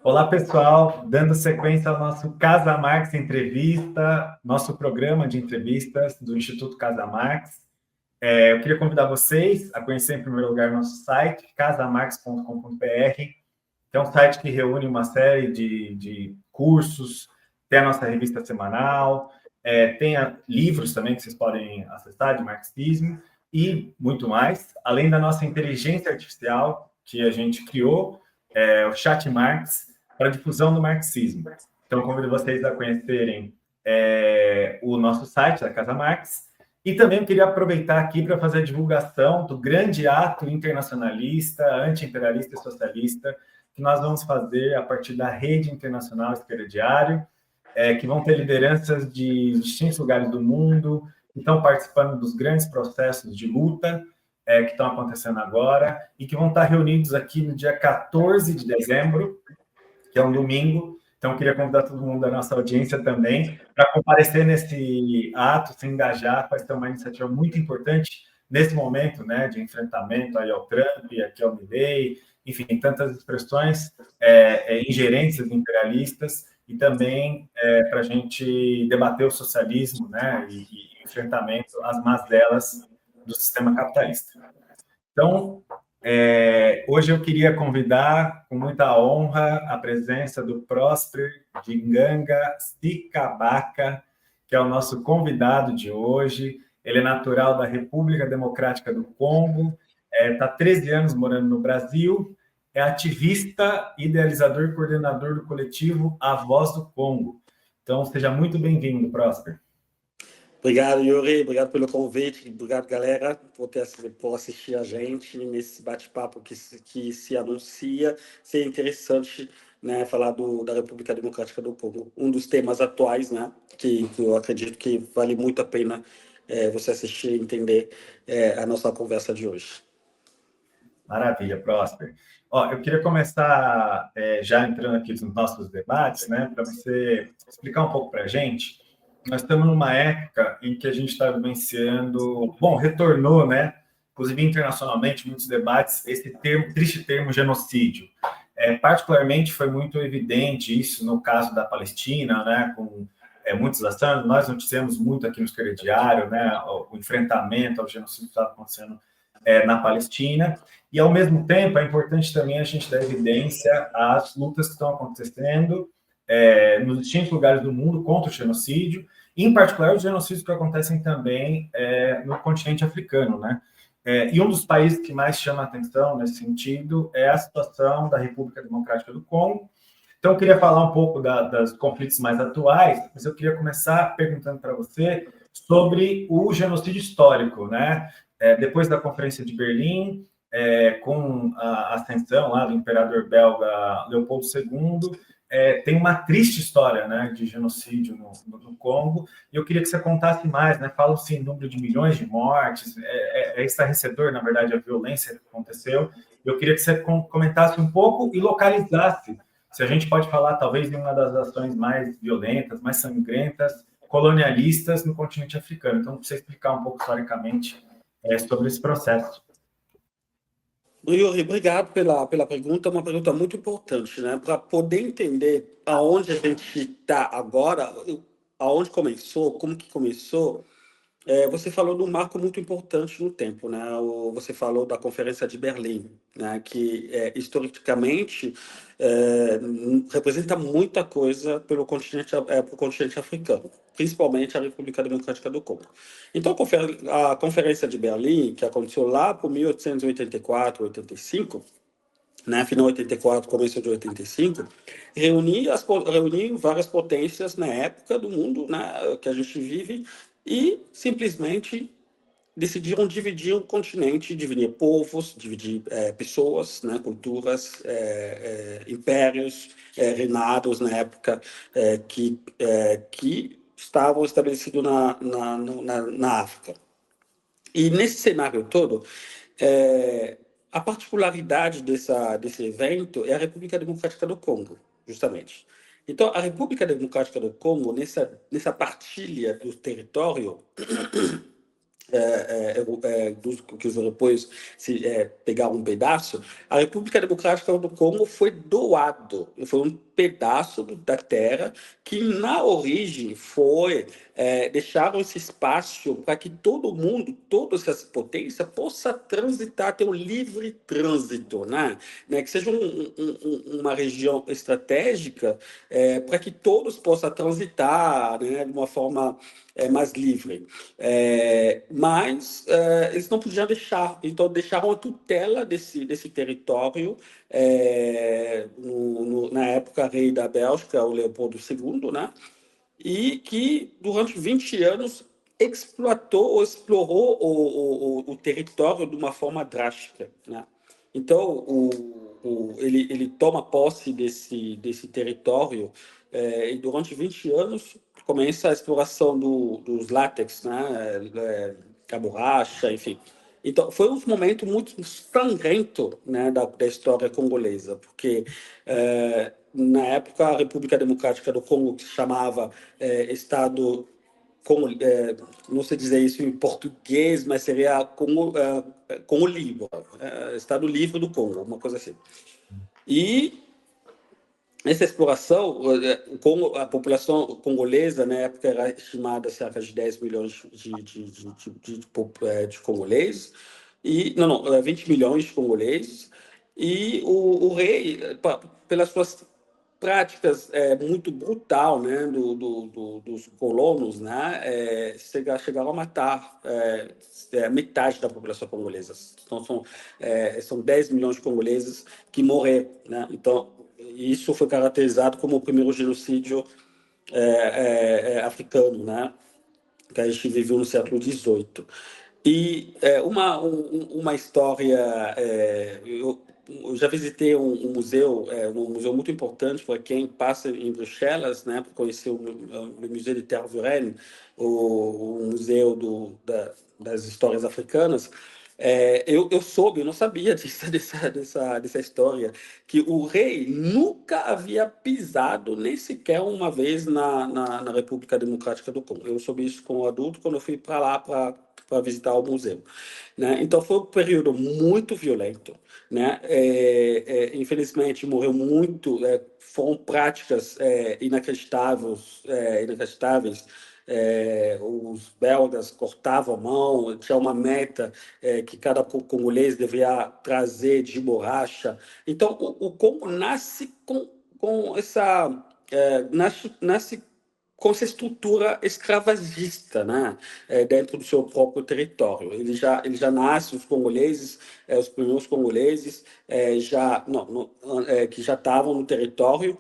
Olá, pessoal. Dando sequência ao nosso Casa Marx Entrevista, nosso programa de entrevistas do Instituto Casa Marx. Eu queria convidar vocês a conhecer, em primeiro lugar, nosso site, casamarx.com.br, que é um site que reúne uma série de cursos, tem a nossa revista semanal, tem livros também que vocês podem acessar de marxismo e muito mais, além da nossa inteligência artificial que a gente criou, o Chat Marx, para a difusão do marxismo. Então, convido vocês a conhecerem o nosso site da Casa Marx. E também eu queria aproveitar aqui para fazer a divulgação do grande ato internacionalista, anti-imperialista e socialista que nós vamos fazer a partir da Rede Internacional Esquerda Diário, que vão ter lideranças de distintos lugares do mundo, que estão participando dos grandes processos de luta que estão acontecendo agora e que vão estar reunidos aqui no dia 14 de dezembro, que é um domingo. Então, queria convidar todo mundo da nossa audiência também para comparecer nesse ato, se engajar, vai ser uma iniciativa muito importante nesse momento, né, de enfrentamento aí ao Trump, aqui ao Milley, enfim, tantas expressões, ingerências imperialistas, e também para a gente debater o socialismo, né, e enfrentamento às mazelas do sistema capitalista. Então, hoje eu queria convidar, com muita honra, a presença do Prosper Dinganga Sikabaka, que é o nosso convidado de hoje. Ele é natural da República Democrática do Congo, está 13 anos morando no Brasil, é ativista, idealizador e coordenador do coletivo A Voz do Congo. Então, seja muito bem-vindo, Prosper. Obrigado, Yuri. Obrigado pelo convite. Obrigado, galera, por assistir a gente nesse bate-papo que se anuncia. Ser interessante, né, falar da República Democrática do Congo. Um dos temas atuais, né, que eu acredito que vale muito a pena você assistir e entender a nossa conversa de hoje. Maravilha, Prosper. Eu queria começar já entrando aqui nos nossos debates, né, para você explicar um pouco para a gente. Nós estamos numa época em que a gente está vivenciando, retornou, né, inclusive internacionalmente, muitos debates, esse triste termo genocídio. Particularmente foi muito evidente isso no caso da Palestina, né, com muitos assassinatos. Nós noticiamos muito aqui no Esquerda Diário, né, o enfrentamento ao genocídio que estava acontecendo na Palestina. E, ao mesmo tempo, é importante também a gente dar evidência às lutas que estão acontecendo nos distintos lugares do mundo contra o genocídio, em particular os genocídios que acontecem também no continente africano, né? E um dos países que mais chama a atenção nesse sentido é a situação da República Democrática do Congo. Então, eu queria falar um pouco dos conflitos mais atuais, mas eu queria começar perguntando para você sobre o genocídio histórico, né? Depois da Conferência de Berlim, com a ascensão lá do imperador belga Leopoldo II, tem uma triste história, né, de genocídio no Congo, e eu queria que você contasse mais, né? Falam-se em número de milhões de mortes, é estarrecedor, na verdade, a violência que aconteceu. Eu queria que você comentasse um pouco e localizasse, se a gente pode falar, talvez, de uma das ações mais violentas, mais sangrentas, colonialistas no continente africano. Então, para você explicar um pouco historicamente sobre esse processo. Yuri, obrigado pela pergunta, uma pergunta muito importante, né? Para poder entender aonde a gente está agora, aonde começou, como que começou, você falou de um marco muito importante no tempo, né? Você falou da Conferência de Berlim, né? Que historicamente representa muita coisa pelo pro continente africano, principalmente a República Democrática do Congo. Então, a Conferência de Berlim, que aconteceu lá por 1884, 85, né, final de 84, começo de 85, reuniu várias potências na época do mundo, né, que a gente vive, e simplesmente decidiram dividir o continente, dividir povos, dividir pessoas, né, culturas, impérios, reinados na época que estavam estabelecidos na África. E nesse cenário todo, a particularidade desse evento é a República Democrática do Congo, justamente. Então, a República Democrática do Congo, nessa partilha do território, que os europeus pegaram um pedaço, a República Democrática do Congo foi doado, foi um pedaço da terra que na origem foi deixaram esse espaço para que todo mundo, todas essas potências, possa transitar, ter um livre trânsito, né? Que seja uma região estratégica para que todos possam transitar, né, de uma forma mais livre. Mas eles não podiam deixar, então deixaram a tutela desse território, na época rei da Bélgica, o Leopoldo II, né? E que durante 20 anos explotou ou explorou o território de uma forma drástica, né? Então, ele toma posse desse território e durante 20 anos começa a exploração dos látex, né? A borracha, enfim. Então, foi um momento muito sangrento, né, da história congolesa, porque na época a República Democrática do Congo, que se chamava Estado Congo, não sei dizer isso em português, mas seria Congo Livre, Estado Livre do Congo, uma coisa assim. E essa exploração, com a população congolesa, na época, era estimada a cerca de 10 milhões de congoleses, não, 20 milhões de congoleses, e o rei, pelas suas práticas muito brutal, né, dos colonos, né, chegaram a matar metade da população congolesa. Então, são 10 milhões de congoleses que morreram, né? Então, isso foi caracterizado como o primeiro genocídio africano, né? Que a gente viveu no século XVIII. E uma história, eu já visitei um museu, um museu muito importante para quem passa em Bruxelas, né, para conhecer o Museu de Tervuren, o museu das histórias africanas. Eu soube, eu não sabia dessa história, que o rei nunca havia pisado nem sequer uma vez na República Democrática do Congo. Eu soube isso como adulto quando eu fui para lá para visitar o museu, né? Então foi um período muito violento, né? Infelizmente morreu muito, foram práticas inacreditáveis. Os belgas cortavam a mão, tinha uma meta que cada congolês deveria trazer de borracha. Então, o Congo nasce com essa nasce com essa estrutura escravagista, né, dentro do seu próprio território. Ele já nasce, os congoleses, os primeiros congoleses, que já estavam no território,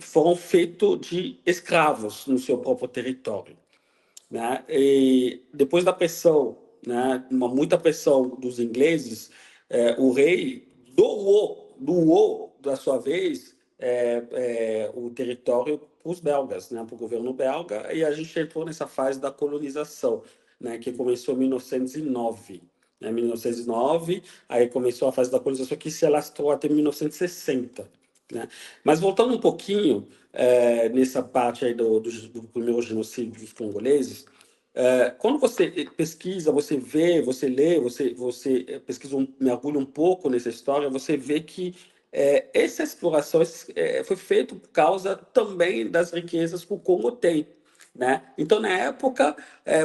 foram feitos de escravos no seu próprio território, né? E depois da pressão, né, muita pressão dos ingleses, o rei doou da sua vez o território para os belgas, né, para o governo belga, e a gente entrou nessa fase da colonização, né, que começou em 1909. Né, 1909, aí começou a fase da colonização que se alastrou até 1960. Né? Mas voltando um pouquinho nessa parte aí do primeiro genocídio dos congoleses, quando você pesquisa, você vê, você lê, você pesquisa, mergulha um pouco nessa história, você vê que essa exploração foi feita por causa também das riquezas que o Congo tem. Né? Então, na época,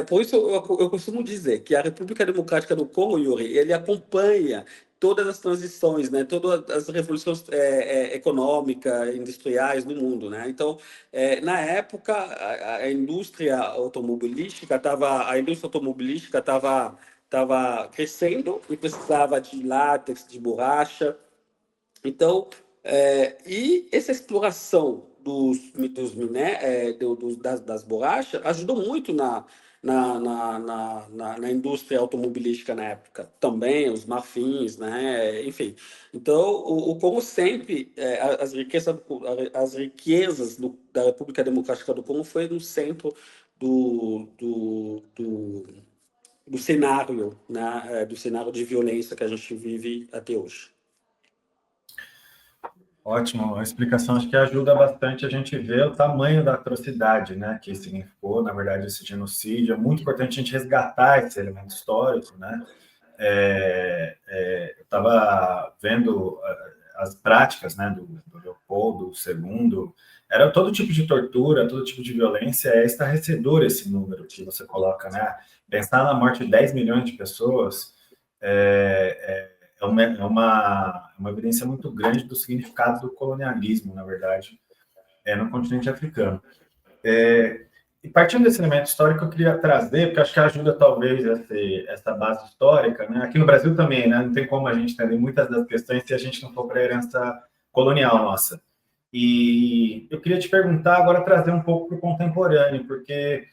por isso eu costumo dizer que a República Democrática do Congo, Yuri, ele acompanha todas as transições, né? Todas as revoluções econômicas, industriais do mundo. Né? Então, na época, a indústria automobilística estava crescendo e precisava de látex, de borracha. Então, e essa exploração das borrachas ajudou muito na indústria automobilística na época. Também os marfins, né? Enfim. Então, Congo sempre, as riquezas da República Democrática do Congo foi no centro do, do, do, do cenário, né? Do cenário de violência que a gente vive até hoje. Ótimo, a explicação acho que ajuda bastante a gente ver o tamanho da atrocidade, né, que significou, na verdade, esse genocídio. É muito importante a gente resgatar esse elemento histórico, né? Eu estava vendo as práticas, né, do Leopoldo II, era todo tipo de tortura, todo tipo de violência. É estarrecedor esse número que você coloca, né? Pensar na morte de 10 milhões de pessoas é uma evidência muito grande do significado do colonialismo, na verdade, no continente africano. E partindo desse elemento histórico, eu queria trazer, porque acho que ajuda talvez essa base histórica, né? Aqui no Brasil também, né? Não tem como a gente entender muitas das questões se a gente não for para a herança colonial nossa. E eu queria te perguntar agora, trazer um pouco para o contemporâneo, porque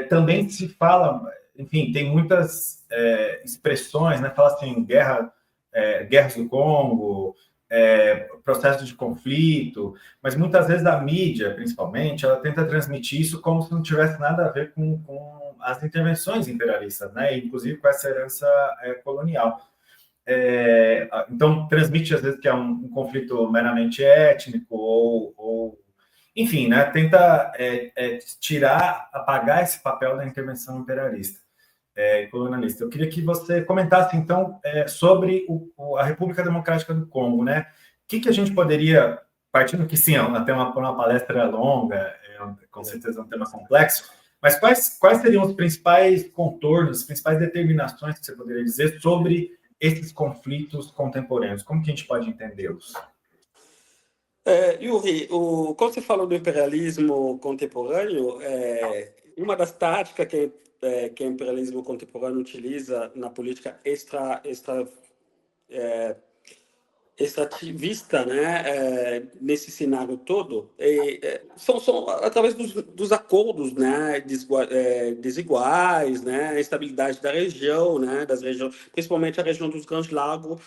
também se fala, enfim, tem muitas expressões, né? Fala assim, guerras do Congo, processo de conflito, mas muitas vezes a mídia, principalmente, ela tenta transmitir isso como se não tivesse nada a ver com as intervenções imperialistas, né? Inclusive com essa herança colonial. Então, transmite às vezes que é um conflito meramente étnico enfim, né, tenta apagar esse papel da intervenção imperialista e colonialista. Eu queria que você comentasse, então, sobre a República Democrática do Congo, né? O que a gente poderia, partindo que sim, até uma palestra longa, com certeza é um tema complexo, mas quais seriam os principais contornos, as principais determinações que você poderia dizer sobre esses conflitos contemporâneos? Como que a gente pode entendê-los? Yuri, quando você falou do imperialismo contemporâneo, uma das táticas que o imperialismo contemporâneo utiliza na política extrativista, né, nesse cenário todo, são através dos acordos, né, desiguais, né, a estabilidade da região, né, das regiões, principalmente a região dos Grandes Lagos,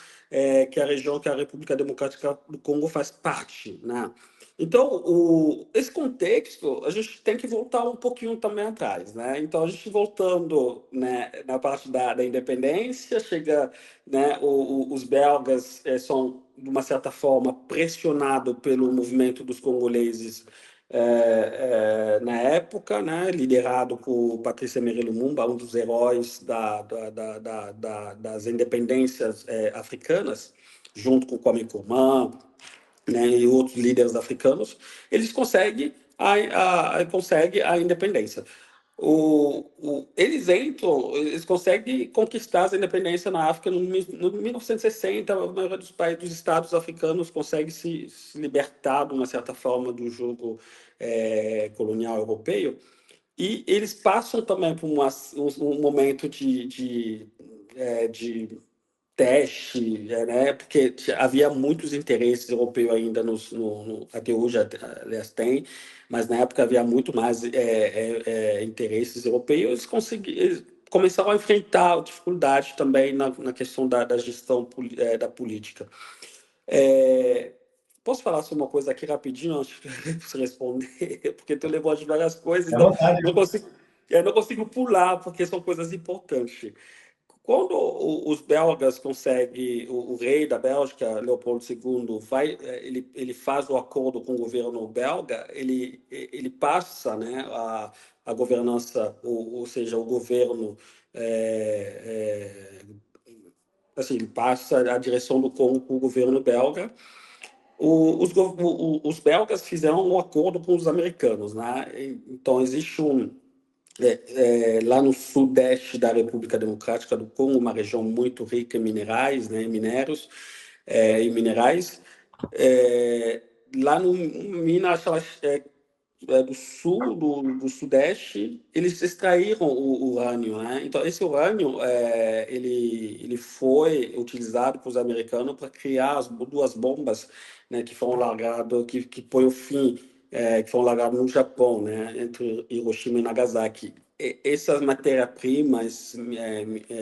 que é a região que a República Democrática do Congo faz parte, né. Então, esse contexto, a gente tem que voltar um pouquinho também atrás, né? Então, a gente voltando, né, na parte da independência, chega, né, os belgas são, de uma certa forma, pressionados pelo movimento dos congoleses na época, né, liderado por Patrice Emery Lumumba, um dos heróis das independências africanas, junto com Kwame Nkrumah, né, e outros líderes africanos, eles conseguem a independência. Eles conseguem conquistar a independência na África no 1960. A maioria dos países, dos estados africanos, consegue se libertar, de uma certa forma, do jugo colonial europeu. E eles passam também por um momento de teste, né? Porque havia muitos interesses europeus ainda até hoje, aliás, tem, mas na época havia muito mais interesses europeus. Eles começaram a enfrentar dificuldades também na questão da gestão da política. Posso falar sobre uma coisa aqui rapidinho antes de você responder? Porque tu levou de várias coisas, À então vontade. não consigo pular, porque são coisas importantes. Quando os belgas conseguem, o rei da Bélgica, Leopoldo II, ele faz o acordo com o governo belga, ele passa, né, a governança, ou seja, o governo, assim, ele passa a direção do Congo para o governo belga. Os belgas fizeram um acordo com os americanos, né? Então existe lá no sudeste da República Democrática do Congo, uma região muito rica em minerais, né, minérios e minerais. Lá no Minas do sul, do sudeste, eles extraíram o urânio, né? Então, esse urânio ele foi utilizado pelos americanos para criar as duas bombas, né, que foram largadas, que põe o fim, que foram largadas no Japão, né, entre Hiroshima e Nagasaki. Essas matérias-primas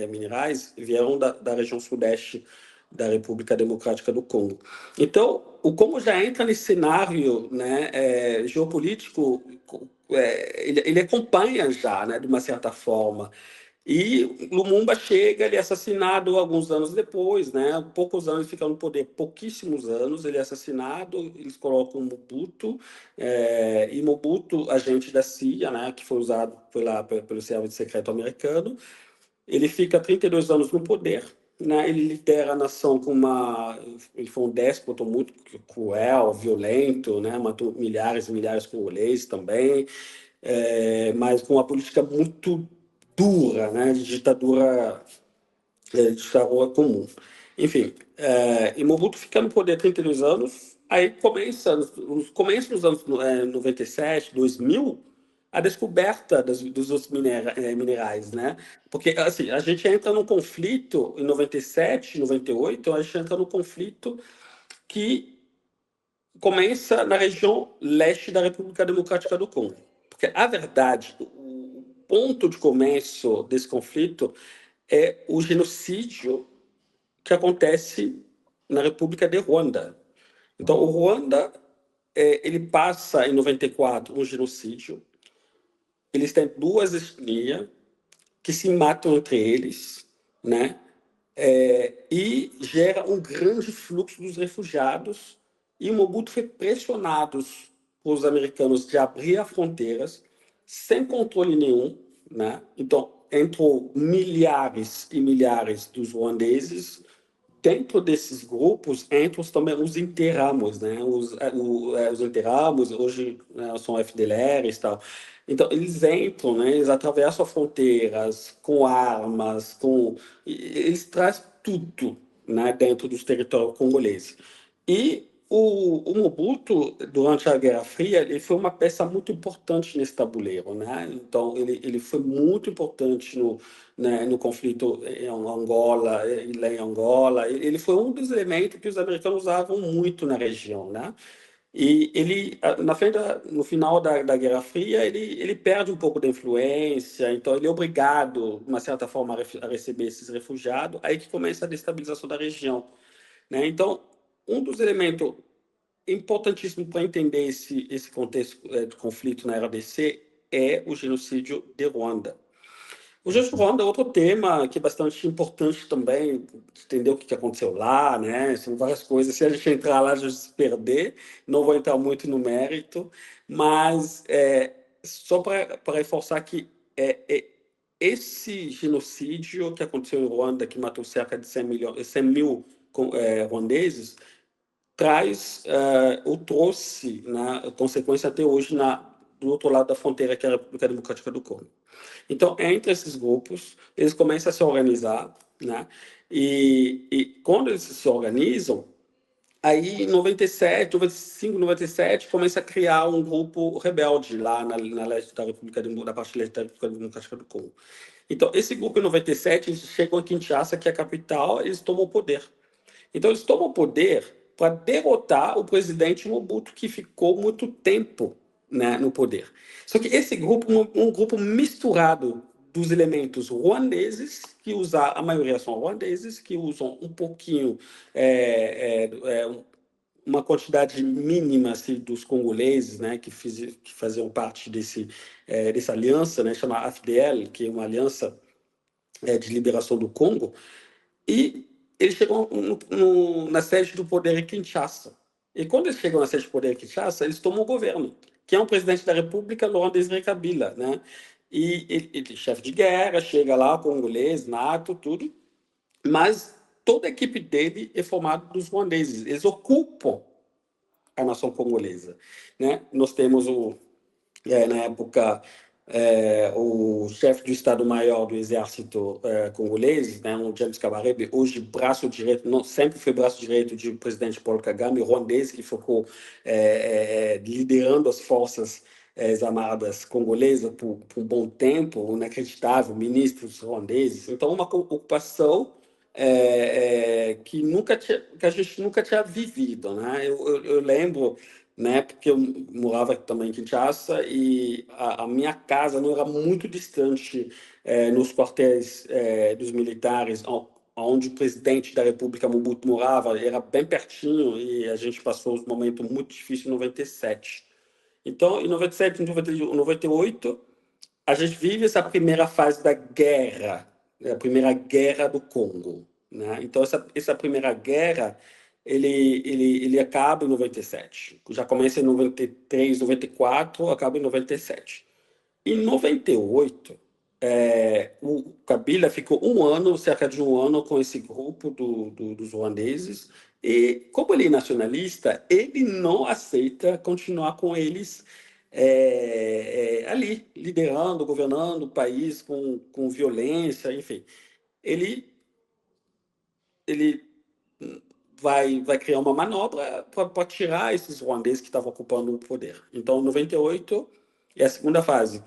minerais vieram da região sudeste da República Democrática do Congo. Então, o Congo já entra nesse cenário, né, geopolítico, ele acompanha já, né, de uma certa forma. E Lumumba chega, ele é assassinado alguns anos depois, né? Poucos anos, ele fica no poder, pouquíssimos anos, ele é assassinado, eles colocam Mobutu, e Mobutu, agente da CIA, né? Que foi usado pelo serviço secreto americano, ele fica 32 anos no poder, né? Ele lidera a nação com uma... Ele foi um déspota muito cruel, violento, né? Matou milhares e milhares de congoleses também, mas com uma política muito dura, né? De ditadura comum. Enfim, e Mobutu fica no poder 32 anos, aí começa nos anos 97, 2000, a descoberta dos outros minerais, né? Porque, assim, a gente entra num conflito em 97, 98, a gente entra num conflito que começa na região leste da República Democrática do Congo. Porque, a verdade, o ponto de começo desse conflito é o genocídio que acontece na República de Ruanda. Então, o Ruanda, ele passa, em 94, um genocídio. Eles têm duas etnias que se matam entre eles, né? E gera um grande fluxo dos refugiados. E o Mobutu foi pressionado por os americanos de abrir as fronteiras sem controle nenhum, né? Então, entrou milhares e milhares dos ruandeses. Dentro desses grupos entram também os interramos, né? Os interramos hoje, né, são FDLRs e tal. Então eles entram, né? Eles atravessam fronteiras com armas, eles trazem tudo, né? Dentro dos territórios congoleses. E o Mobutu, durante a Guerra Fria, ele foi uma peça muito importante nesse tabuleiro, né? Então ele foi muito importante né, no conflito em Angola, lá em Angola. Ele foi um dos elementos que os americanos usavam muito na região, né? E ele, no final da Guerra Fria, ele perde um pouco da influência, então ele é obrigado, de uma certa forma, a receber esses refugiados, aí que começa a destabilização da região, né? Então, um dos elementos importantíssimos para entender esse contexto de conflito na RDC é o genocídio de Ruanda. O Justo Ruanda é outro tema que é bastante importante também, entender o que aconteceu lá, né? São várias coisas. Se a gente entrar lá, a gente se perder. Não vou entrar muito no mérito, mas só para reforçar que esse genocídio que aconteceu em Ruanda, que matou cerca de 100 mil ruandeses, ou trouxe, né, consequência até hoje do outro lado da fronteira, que é a República Democrática do Congo. Então, entre esses grupos, eles começam a se organizar, né? E quando eles se organizam, aí em 97, 95, 97, começa a criar um grupo rebelde lá na leste da da parte leste da República Democrática do Congo. Então, esse grupo em 97, eles chegam a Kinshasa, que é a capital, eles tomam o poder. Então, eles tomam o poder para derrotar o presidente Mobutu, que ficou muito tempo, né, no poder. Só que esse grupo é um grupo misturado dos elementos ruandeses, a maioria são ruandeses, que usam um pouquinho, uma quantidade mínima assim, dos congoleses, né, que faziam parte dessa aliança, né, chamada AFDL, que é uma aliança de liberação do Congo, e eles chegam na sede do poder em Kinshasa. E quando eles chegam na sede do poder em Kinshasa, eles tomam o governo, que é um presidente da República, Laurent Desire Kabila, né? E ele, chefe de guerra, chega lá, congolês, nato, tudo, mas toda a equipe dele é formada dos ruandeses. Eles ocupam a nação congolesa, né? Nós temos na época, o chefe do Estado-Maior do Exército congolês, né, o James Kabarebe, hoje braço direito, não, sempre foi braço direito do presidente Paul Kagame, ruandês, que ficou liderando as forças armadas congolesas por um bom tempo, inacreditável, ministros ruandeses. Então, uma ocupação que a gente nunca tinha vivido, né? Eu lembro, né? Porque eu morava também em Kinshasa e a minha casa não era muito distante nos quartéis dos militares, onde o presidente da República Mobutu morava, era bem pertinho e a gente passou um momento muito difícil em 97. Então, em 97, em 98, a gente vive essa primeira fase da guerra, a primeira guerra do Congo, né? Então, essa primeira guerra, ele acaba em 97. Já começa em 93, 94, acaba em 97. Em 98, o Kabila ficou um ano, cerca de um ano, com esse grupo dos ruandeses, e como ele é nacionalista, ele não aceita continuar com eles ali, liderando, governando o país com violência, enfim. Ele, ele vai criar uma manobra para tirar esses ruandeses que estavam ocupando o poder. Então, em 98 é a segunda fase.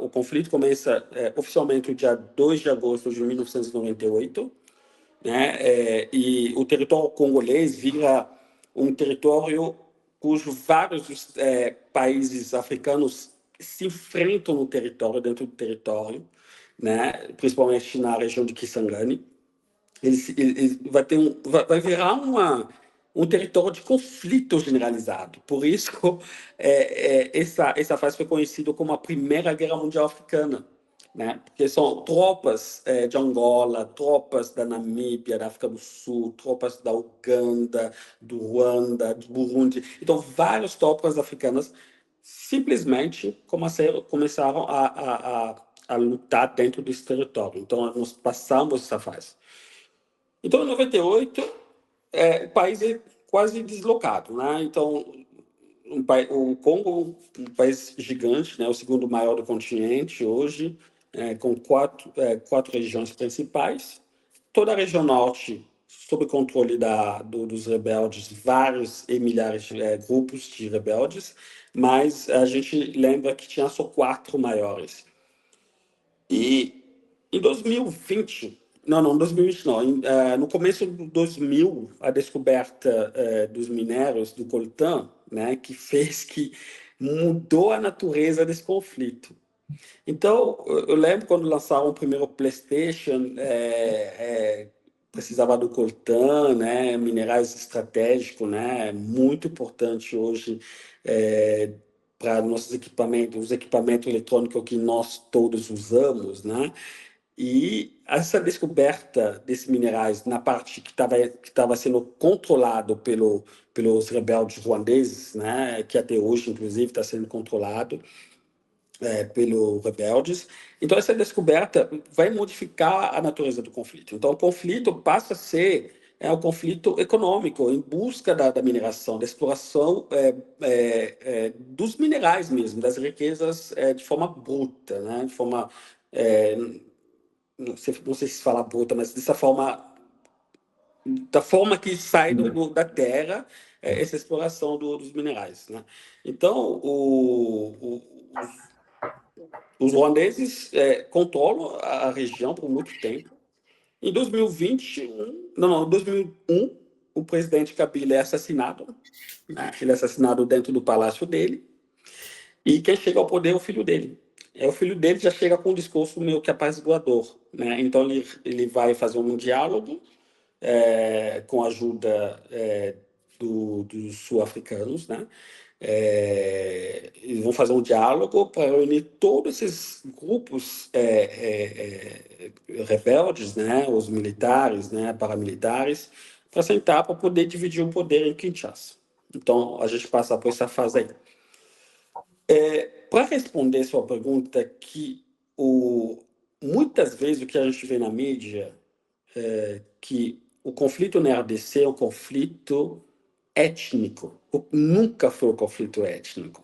O conflito começa oficialmente no dia 2 de agosto de 1998, né? E o território congolês vira um território cujos vários países africanos se enfrentam no território, dentro do território, né? Principalmente na região de Kisangani. Ele vai virar um território de conflito generalizado. Por isso, essa fase foi conhecida como a Primeira Guerra Mundial Africana, né? Porque são tropas de Angola, tropas da Namíbia, da África do Sul, tropas da Uganda, do Ruanda, do Burundi. Então, várias tropas africanas simplesmente começaram a lutar dentro desse território. Então, nós passamos essa fase. Então, em 98, o país é quase deslocado, né? Então, o Congo, um país gigante, né? O segundo maior do continente hoje, com quatro regiões principais. Toda a região norte sob controle dos rebeldes, vários e milhares de grupos de rebeldes, mas a gente lembra que tinha só quatro maiores. E em 2020, não, 2020 não, no começo de 2000, a descoberta dos minérios do coltan, né, que mudou a natureza desse conflito. Então, eu lembro quando lançaram o primeiro PlayStation, precisava do coltan, né, minerais estratégicos, né, muito importante hoje para nossos equipamentos, os equipamentos eletrônicos que nós todos usamos, né? E essa descoberta desses minerais na parte que estava sendo controlado pelos rebeldes ruandeses, né, que até hoje, inclusive, está sendo controlado pelos rebeldes. Então, essa descoberta vai modificar a natureza do conflito. Então, o conflito passa a ser um conflito econômico, em busca da mineração, da exploração dos minerais mesmo, das riquezas de forma bruta, né? De forma, não sei se fala bruta, mas dessa forma, da forma que sai da terra essa exploração dos minerais, né? Então, os ruandeses controlam a região por muito tempo. Em 2021, não, 2001, o presidente Kabila é assassinado, né? Ele é assassinado dentro do palácio dele, e quem chega ao poder é o filho dele. O filho dele já chega com um discurso meio que apaziguador, né? Então ele vai fazer um diálogo com a ajuda dos sul-africanos, né? Eles vão fazer um diálogo para unir todos esses grupos rebeldes, né? Os militares, né? Paramilitares, para sentar para poder dividir o poder em Kinshasa. Então, a gente passa por essa fase aí. Para responder sua pergunta, muitas vezes o que a gente vê na mídia que o conflito na RDC é um conflito étnico. Nunca foi um conflito étnico.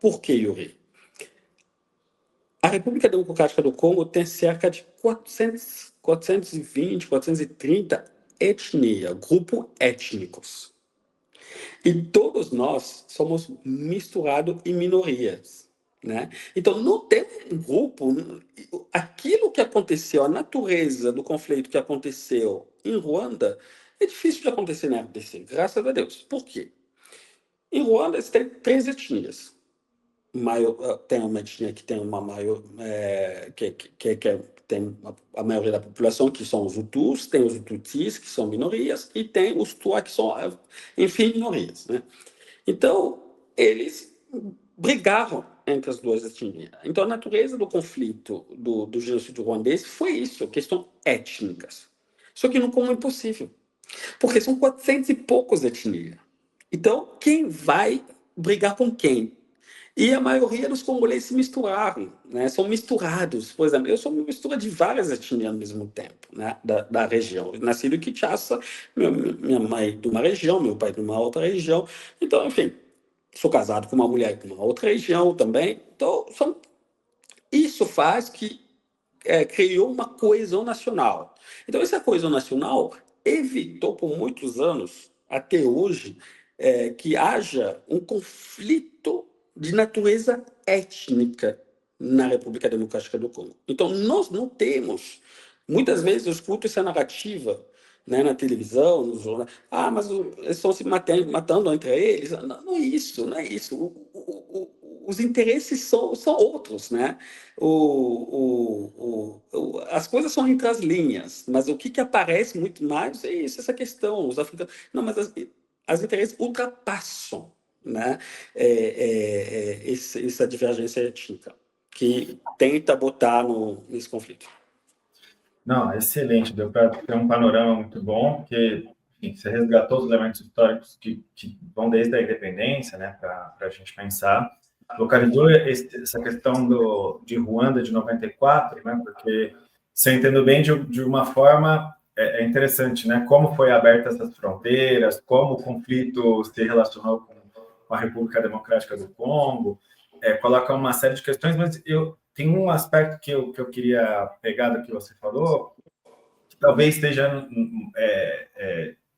Por quê, Yuri? A República Democrática do Congo tem cerca de 420, 430 etnias, grupos étnicos. E todos nós somos misturados em minorias, né? Então, não tem um grupo. Aquilo que aconteceu, a natureza do conflito que aconteceu em Ruanda, é difícil de acontecer na RDC, graças a Deus. Por quê? Em Ruanda, você tem três etnias. Tem uma etnia que tem uma maior, tem a maioria da população, que são os Hutus, tem os Tutsis, que são minorias, e tem os Tua, que são, enfim, minorias, né? Então, eles brigaram entre as duas etnias. Então, a natureza do conflito do genocídio ruandês foi isso, questão étnicas. Só que não como impossível, porque são 400 e poucos etnias. Então, quem vai brigar com quem? E a maioria dos congoleses se misturaram, né? São misturados. Por exemplo, eu sou uma mistura de várias etnias ao mesmo tempo, né? Da região. Eu nasci em Kinshasa, minha mãe de uma região, meu pai de uma outra região. Então, enfim, sou casado com uma mulher de uma outra região também. Então, isso faz que criou uma coesão nacional. Então, essa coesão nacional evitou por muitos anos, até hoje, que haja um conflito de natureza étnica na República Democrática do Congo. Então, nós não temos, muitas vezes eu escuto essa narrativa, né, na televisão, nos jornais, mas eles estão se matando entre eles. Não, não é isso, não é isso. Os interesses são outros, né? As coisas são entre as linhas, mas o que aparece muito mais é isso, essa questão. Os africanos. Não, mas as interesses ultrapassam, né? Essa divergência étnica que tenta botar nesse conflito. Não, excelente, deu para ter um panorama muito bom, porque enfim, você resgatou os elementos históricos que vão desde a independência, né, para a gente pensar. Localizou essa questão de Ruanda de 94, né, porque, se eu entendo bem, de uma forma, é interessante, né, como foi aberta essas fronteiras, como o conflito se relacionou com a República Democrática do Congo, coloca uma série de questões, mas tem um aspecto que eu queria pegar do que você falou, que talvez esteja,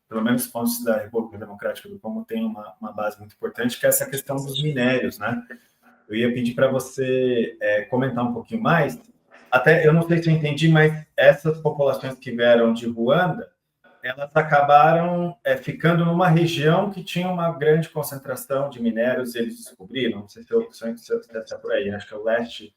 pelo menos os pontos da República Democrática do Congo tem uma base muito importante, que é essa questão dos minérios, né? Eu ia pedir para você comentar um pouquinho mais. Até, eu não sei se eu entendi, mas essas populações que vieram de Ruanda, elas acabaram ficando numa região que tinha uma grande concentração de minérios, e eles descobriram, não sei se é por aí, acho que é o leste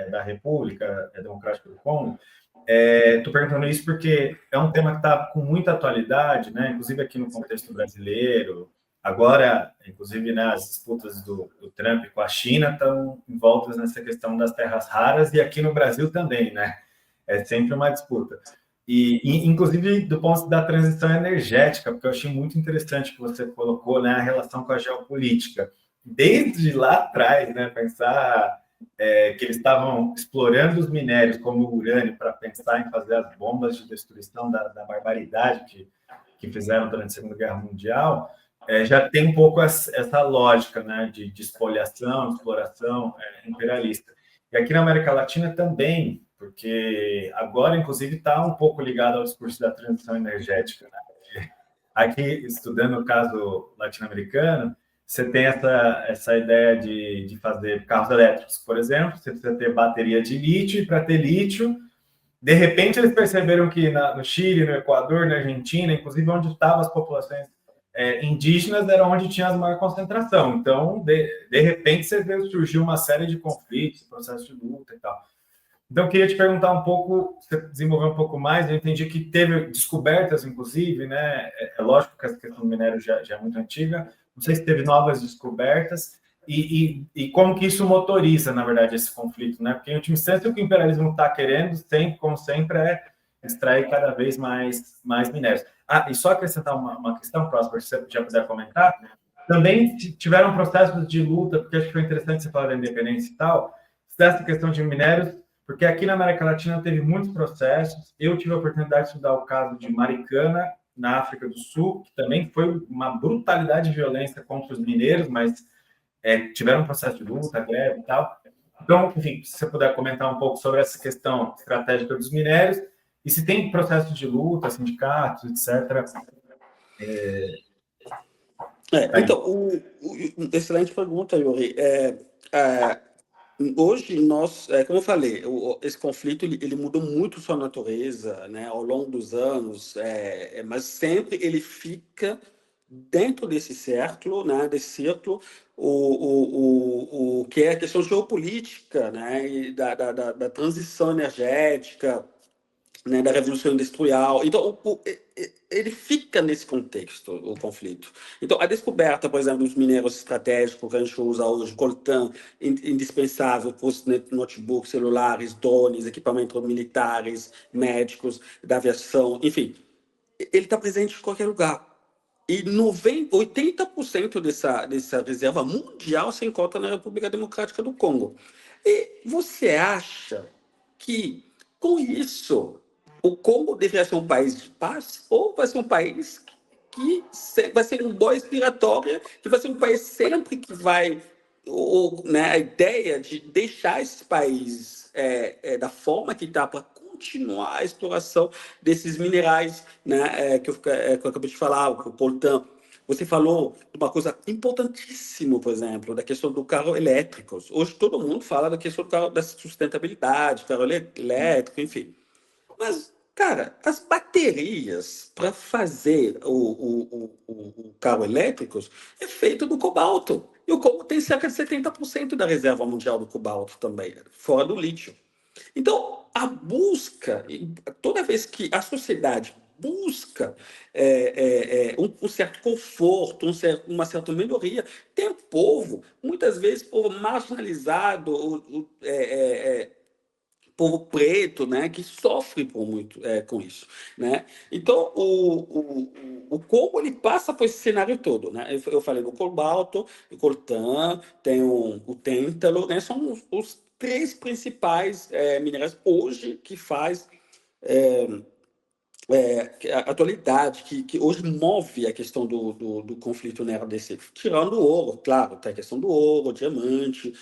da República Democrática do Congo. Estou perguntando isso porque é um tema que está com muita atualidade, né? Inclusive aqui no contexto brasileiro. Agora, inclusive, né, as disputas do Trump com a China estão envoltas nessa questão das terras raras, e aqui no Brasil também, né? É sempre uma disputa. E inclusive, do ponto da transição energética, porque eu achei muito interessante que você colocou, né, a relação com a geopolítica. Desde lá atrás, né, pensar que eles estavam explorando os minérios como o urânio para pensar em fazer as bombas de destruição da barbaridade que fizeram durante a Segunda Guerra Mundial, já tem um pouco essa lógica, né, de espoliação, exploração imperialista. E aqui na América Latina também, porque agora, inclusive, está um pouco ligado ao discurso da transição energética, né? Aqui, estudando o caso latino-americano, você tem essa ideia de fazer carros elétricos, por exemplo, você precisa ter bateria de lítio, e para ter lítio, de repente eles perceberam que no Chile, no Equador, na Argentina, inclusive onde estavam as populações indígenas, era onde tinha a maior concentração. Então, de repente, você vê surgir uma série de conflitos, processos de luta e tal. Então, eu queria te perguntar um pouco, você desenvolver um pouco mais. Eu entendi que teve descobertas, inclusive, né? É lógico que essa questão do minério já é muito antiga. Não sei se teve novas descobertas e como que isso motoriza, na verdade, esse conflito, né? Porque, em última instância, o que o imperialismo está querendo, sempre, como sempre, é extrair cada vez mais minérios. E só acrescentar uma questão próxima, se você já puder comentar. Também tiveram processos de luta, porque acho que foi interessante você falar da independência e tal, dessa questão de minérios, porque aqui na América Latina teve muitos processos. Eu tive a oportunidade de estudar o caso de Maricana, na África do Sul, que também foi uma brutalidade de violência contra os mineiros, mas tiveram um processo de luta, greve e tal. Então, enfim, se você puder comentar um pouco sobre essa questão estratégica dos minérios, e se tem processo de luta, sindicatos, etc. Então, excelente pergunta, Yuri. Hoje, como eu falei, esse conflito ele mudou muito sua natureza, né, ao longo dos anos, mas sempre ele fica dentro desse círculo, né, o que é a questão geopolítica, né, e da transição energética, né, da Revolução Industrial. Então, ele fica nesse contexto, o conflito. Então, a descoberta, por exemplo, dos minérios estratégicos que a gente usa hoje, coltan, indispensável para os notebooks, celulares, drones, equipamentos militares, médicos, da aviação, enfim, ele está presente em qualquer lugar. E 80% dessa reserva mundial se encontra na República Democrática do Congo. E você acha que, com isso, o Congo deveria ser um país de paz ou vai ser um país que vai ser um boi expiatório, que vai ser um país sempre que vai... né, a ideia de deixar esse país da forma que está para continuar a exploração desses minerais, né, que eu acabei de falar, o coltan. Você falou de uma coisa importantíssima, por exemplo, da questão do carro elétrico. Hoje todo mundo fala da questão da sustentabilidade, carro elétrico, enfim. Mas, cara, as baterias para fazer o carro elétrico é feito do cobalto. E o cobalto tem cerca de 70% da reserva mundial do cobalto também, fora do lítio. Então, a busca, toda vez que a sociedade busca um certo conforto, uma certa melhoria, tem povo, muitas vezes povo marginalizado, povo preto, né, que sofre por muito com isso, né? Então o Congo ele passa por esse cenário todo, né? Eu falei do cobalto, o coltan, tem o têntalo, né? São os três principais minerais hoje que faz a atualidade, que hoje move a questão do conflito na RDC, tirando o ouro, claro, tem a questão do ouro, diamante,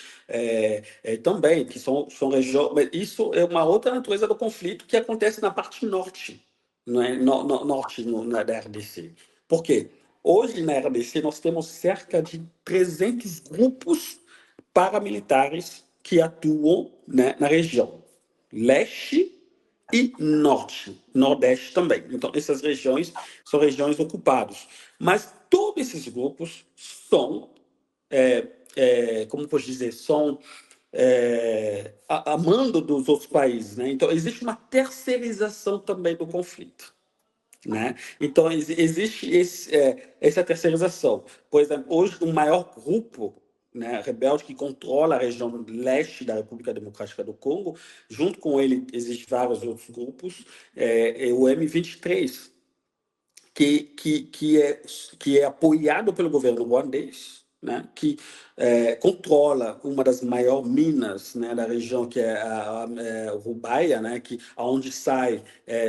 também, que são regiões, mas isso é uma outra natureza do conflito que acontece na parte norte, né, norte da RDC. Por quê? Hoje na RDC nós temos cerca de 300 grupos paramilitares que atuam, né, na região leste e norte, nordeste também. Então, essas regiões são regiões ocupadas. Mas todos esses grupos são, como posso dizer, são a mando dos outros países, né? Então, existe uma terceirização também do conflito, né? Então, existe essa terceirização. Por exemplo, hoje, o maior grupo, né, rebelde que controla a região leste da República Democrática do Congo, junto com ele existem vários outros grupos, é o M23, que é apoiado pelo governo ruandês, né, que controla uma das maiores minas, né, da região, que é a Rubaia, né, onde sai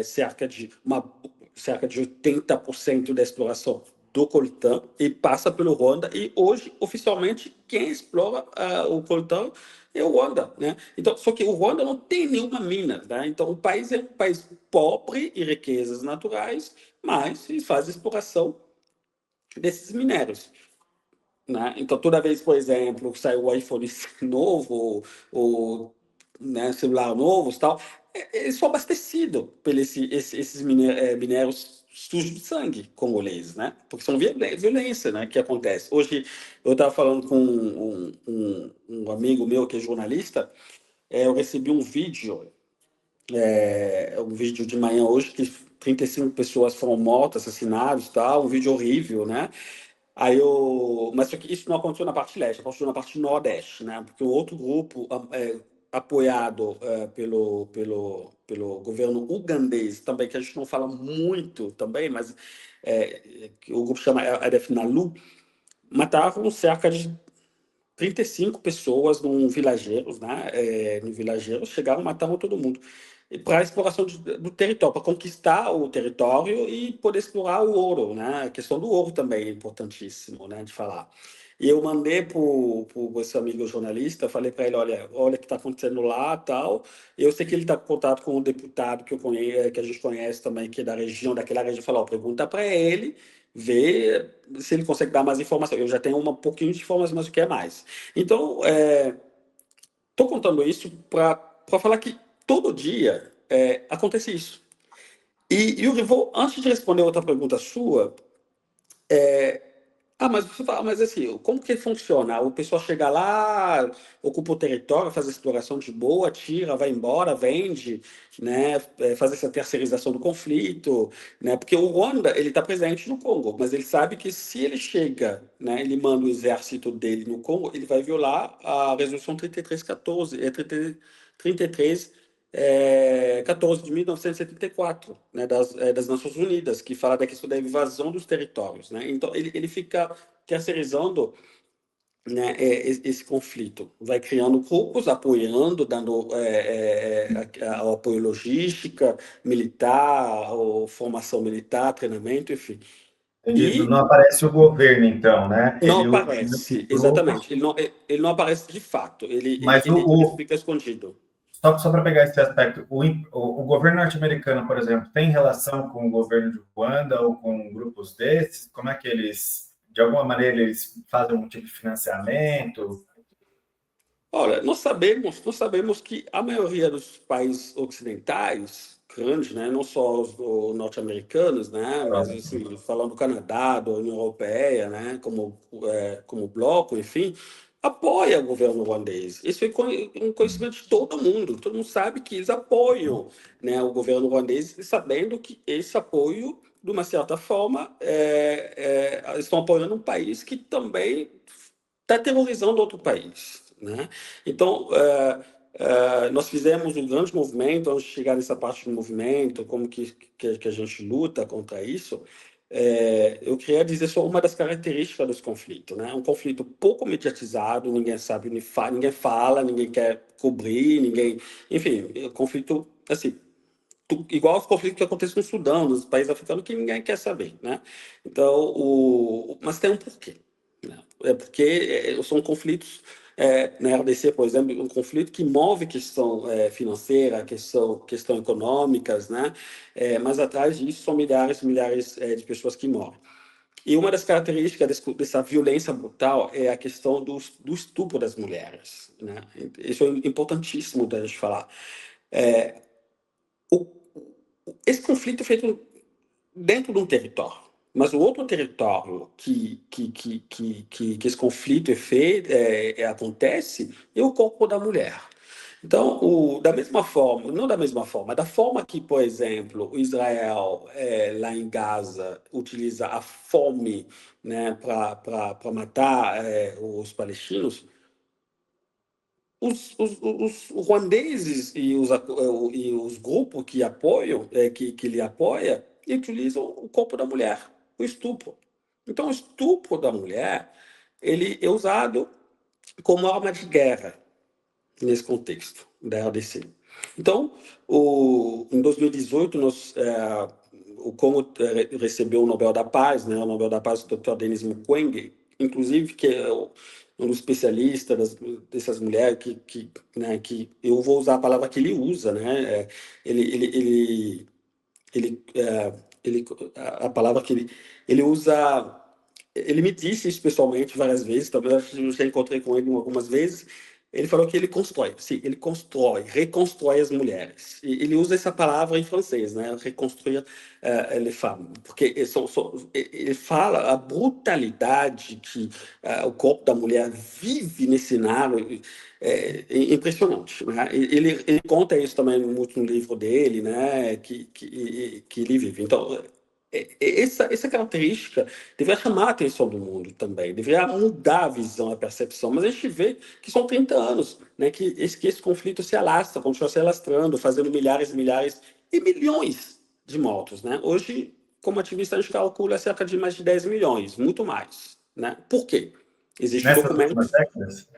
cerca de 80% da exploração do coltan e passa pelo Ruanda. E hoje, oficialmente, quem explora o coltan é o Ruanda, né? Então, só que o Ruanda não tem nenhuma mina, né? Então, o país é um país pobre em riquezas naturais, mas ele faz exploração desses minérios, né? Então, toda vez, por exemplo, sai o iPhone novo, ou né, celular novo e tal, eles são abastecidos por esses minérios sujos de sangue congolês, né? Porque são violência, né, que acontece. Hoje, eu estava falando com um amigo meu que é jornalista, eu recebi um vídeo de manhã hoje que 35 pessoas foram mortas, assassinadas e tal, um vídeo horrível, né? Mas só que isso não aconteceu na parte leste, aconteceu na parte nordeste, né? Porque o outro grupo apoiado pelo governo ugandês, também, que a gente não fala muito também, mas que o grupo chama ADF Nalu, mataram cerca de 35 pessoas num vilarejo, né? No vilarejo, chegaram, mataram todo mundo. Para a exploração do território, para conquistar o território e poder explorar o ouro, né? A questão do ouro também é importantíssimo, né, de falar. E eu mandei para esse amigo jornalista, falei para ele, olha o que está acontecendo lá, tal. Eu sei que ele está em contato com um deputado que eu conheço, que a gente conhece também, que é da região, daquela região, falou, pergunta para ele, ver se ele consegue dar mais informação. Eu já tenho um pouquinho de informação, mas o que é mais? Então, estou contando isso para falar que todo dia acontece isso. E o Rivô, antes de responder outra pergunta sua, Mas você fala, mas assim, como que funciona? O pessoal chega lá, ocupa o território, faz a exploração de boa, tira, vai embora, vende, né? Faz essa terceirização do conflito, né? Porque o Ruanda, ele está presente no Congo, mas ele sabe que se ele chega, né? Ele manda o exército dele no Congo, ele vai violar a resolução 3314, 33 14 de 1974, né, das Nações Unidas, que fala da questão da invasão dos territórios. Né? Então, ele fica terceirizando, né, esse conflito, vai criando grupos, apoiando, dando apoio logística, militar, ou formação militar, treinamento, enfim. Entendi. E Não aparece o governo, então, né? não Ele usa esses aparece, grupos, exatamente, ele não aparece de fato, mas ele fica escondido. só para pegar esse aspecto, o governo norte-americano, por exemplo, tem relação com o governo de Ruanda ou com grupos desses? Como é que eles, de alguma maneira, eles fazem um tipo de financiamento? Olha, nós sabemos que a maioria dos países ocidentais, grandes, né, não só os norte-americanos, né, mas assim, falando do Canadá, da União Europeia, né, como bloco, enfim, apoia o governo ruandês. Isso é um conhecimento de todo mundo sabe que eles apoiam, né, o governo ruandês, sabendo que esse apoio, de uma certa forma, estão apoiando um país que também está aterrorizando outro país, né? Então, nós fizemos um grande movimento, antes de chegar nessa parte do movimento, como que a gente luta contra isso. Eu queria dizer só uma das características desse conflito, né? Um conflito pouco mediatizado, ninguém sabe, ninguém fala, ninguém quer cobrir, ninguém... Enfim, é um conflito, assim, igual aos conflitos que acontecem no Sudão, nos países africanos, que ninguém quer saber, né? Então, mas tem um porquê, né? É porque são conflitos, na RDC, por exemplo, um conflito que move questão financeira, questão econômicas, né? Mas atrás disso são milhares e milhares de pessoas que morrem. E uma das características dessa violência brutal é a questão do estupro das mulheres, né? Isso é importantíssimo da gente falar. É, o, esse conflito é feito dentro de um território, mas o outro território que esse conflito acontece é o corpo da mulher. Então, da mesma forma, não da mesma forma, da forma que, por exemplo, o Israel, lá em Gaza, utiliza a fome, né, para matar os palestinos, os ruandeses e os grupos que apoiam, que lhe apoia, utilizam o corpo da mulher, o estupro. Então, o estupro da mulher, ele é usado como arma de guerra nesse contexto da RDC. Então, em 2018, o Congo recebeu o Nobel da Paz, né, o Nobel da Paz do Dr. Denis Mukwege, inclusive, que é um dos especialistas dessas mulheres, né, que eu vou usar a palavra que ele usa, né, ele, ele, ele, ele, ele, a palavra que ele usa. Ele me disse isso pessoalmente várias vezes, também eu já encontrei com ele algumas vezes. Ele falou que ele constrói, sim, ele constrói, reconstrói as mulheres. E ele usa essa palavra em francês, né? Reconstruire les femmes, porque ele fala a brutalidade que o corpo da mulher vive nesse cenário é impressionante, né? Ele conta isso também muito no livro dele, né? Que ele vive. Então, essa característica deveria chamar a atenção do mundo também, deveria mudar a visão, a percepção, mas a gente vê que são 30 anos, né, que esse conflito se alastra, continua se alastrando, fazendo milhares e milhares e milhões de mortos. Né? Hoje, como ativista, a gente calcula cerca de mais de 10 milhões, muito mais. Né? Por quê? Existem Nessas últimas documentos décadas?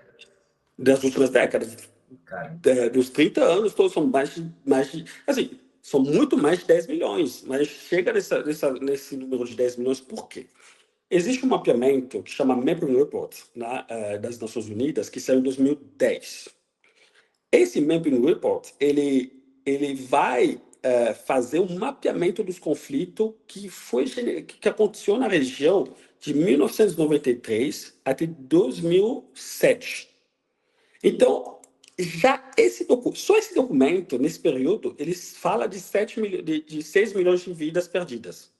das últimas décadas, Cara, dos 30 anos, todos são assim, são muito mais de 10 milhões, mas chega nesse número de 10 milhões por quê? Existe um mapeamento que chama Mapping Report, né, das Nações Unidas, que saiu em 2010. Esse Mapping Report, ele vai fazer um mapeamento dos conflitos que aconteceu na região de 1993 até 2007. Então, só esse documento, nesse período, ele fala de 6 milhões de vidas perdidas.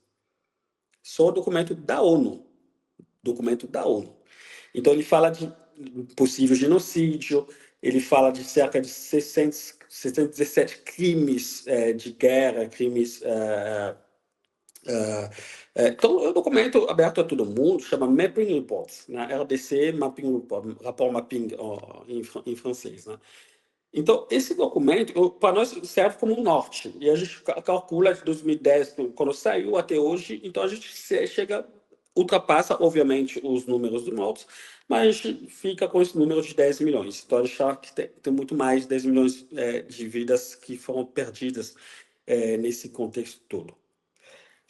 Só o documento da ONU. documento da ONU. Então, ele fala de possível genocídio, ele fala de cerca de 617 crimes de guerra, crimes... então, é um documento aberto a todo mundo, chama Mapping Report, né? RDC Mapping Report, rapport mapping em francês, né? Então, esse documento, para nós, serve como um norte. E a gente calcula de 2010, quando saiu, até hoje. Então, a gente chega, ultrapassa, obviamente, os números de mortos, mas a gente fica com esse número de 10 milhões. Então, a gente sabe que tem muito mais de 10 milhões de vidas que foram perdidas nesse contexto todo.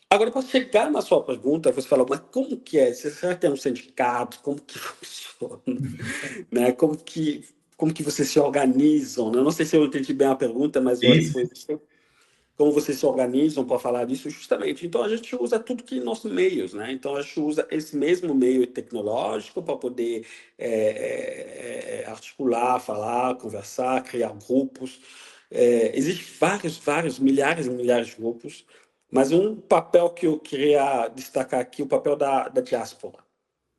Agora, para chegar na sua pergunta, você falou, mas como que é? Será que tem um sindicato? Como que funciona? Né? Como que vocês se organizam? Né? Eu não sei se eu entendi bem a pergunta, mas eu acho que Isso. foi isso. Como vocês se organizam para falar disso, justamente. Então, a gente usa tudo que nossos meios, né? Então, a gente usa esse mesmo meio tecnológico para poder articular, falar, conversar, criar grupos. Existem vários, milhares e milhares de grupos, mas um papel que eu queria destacar aqui, o papel da diáspora,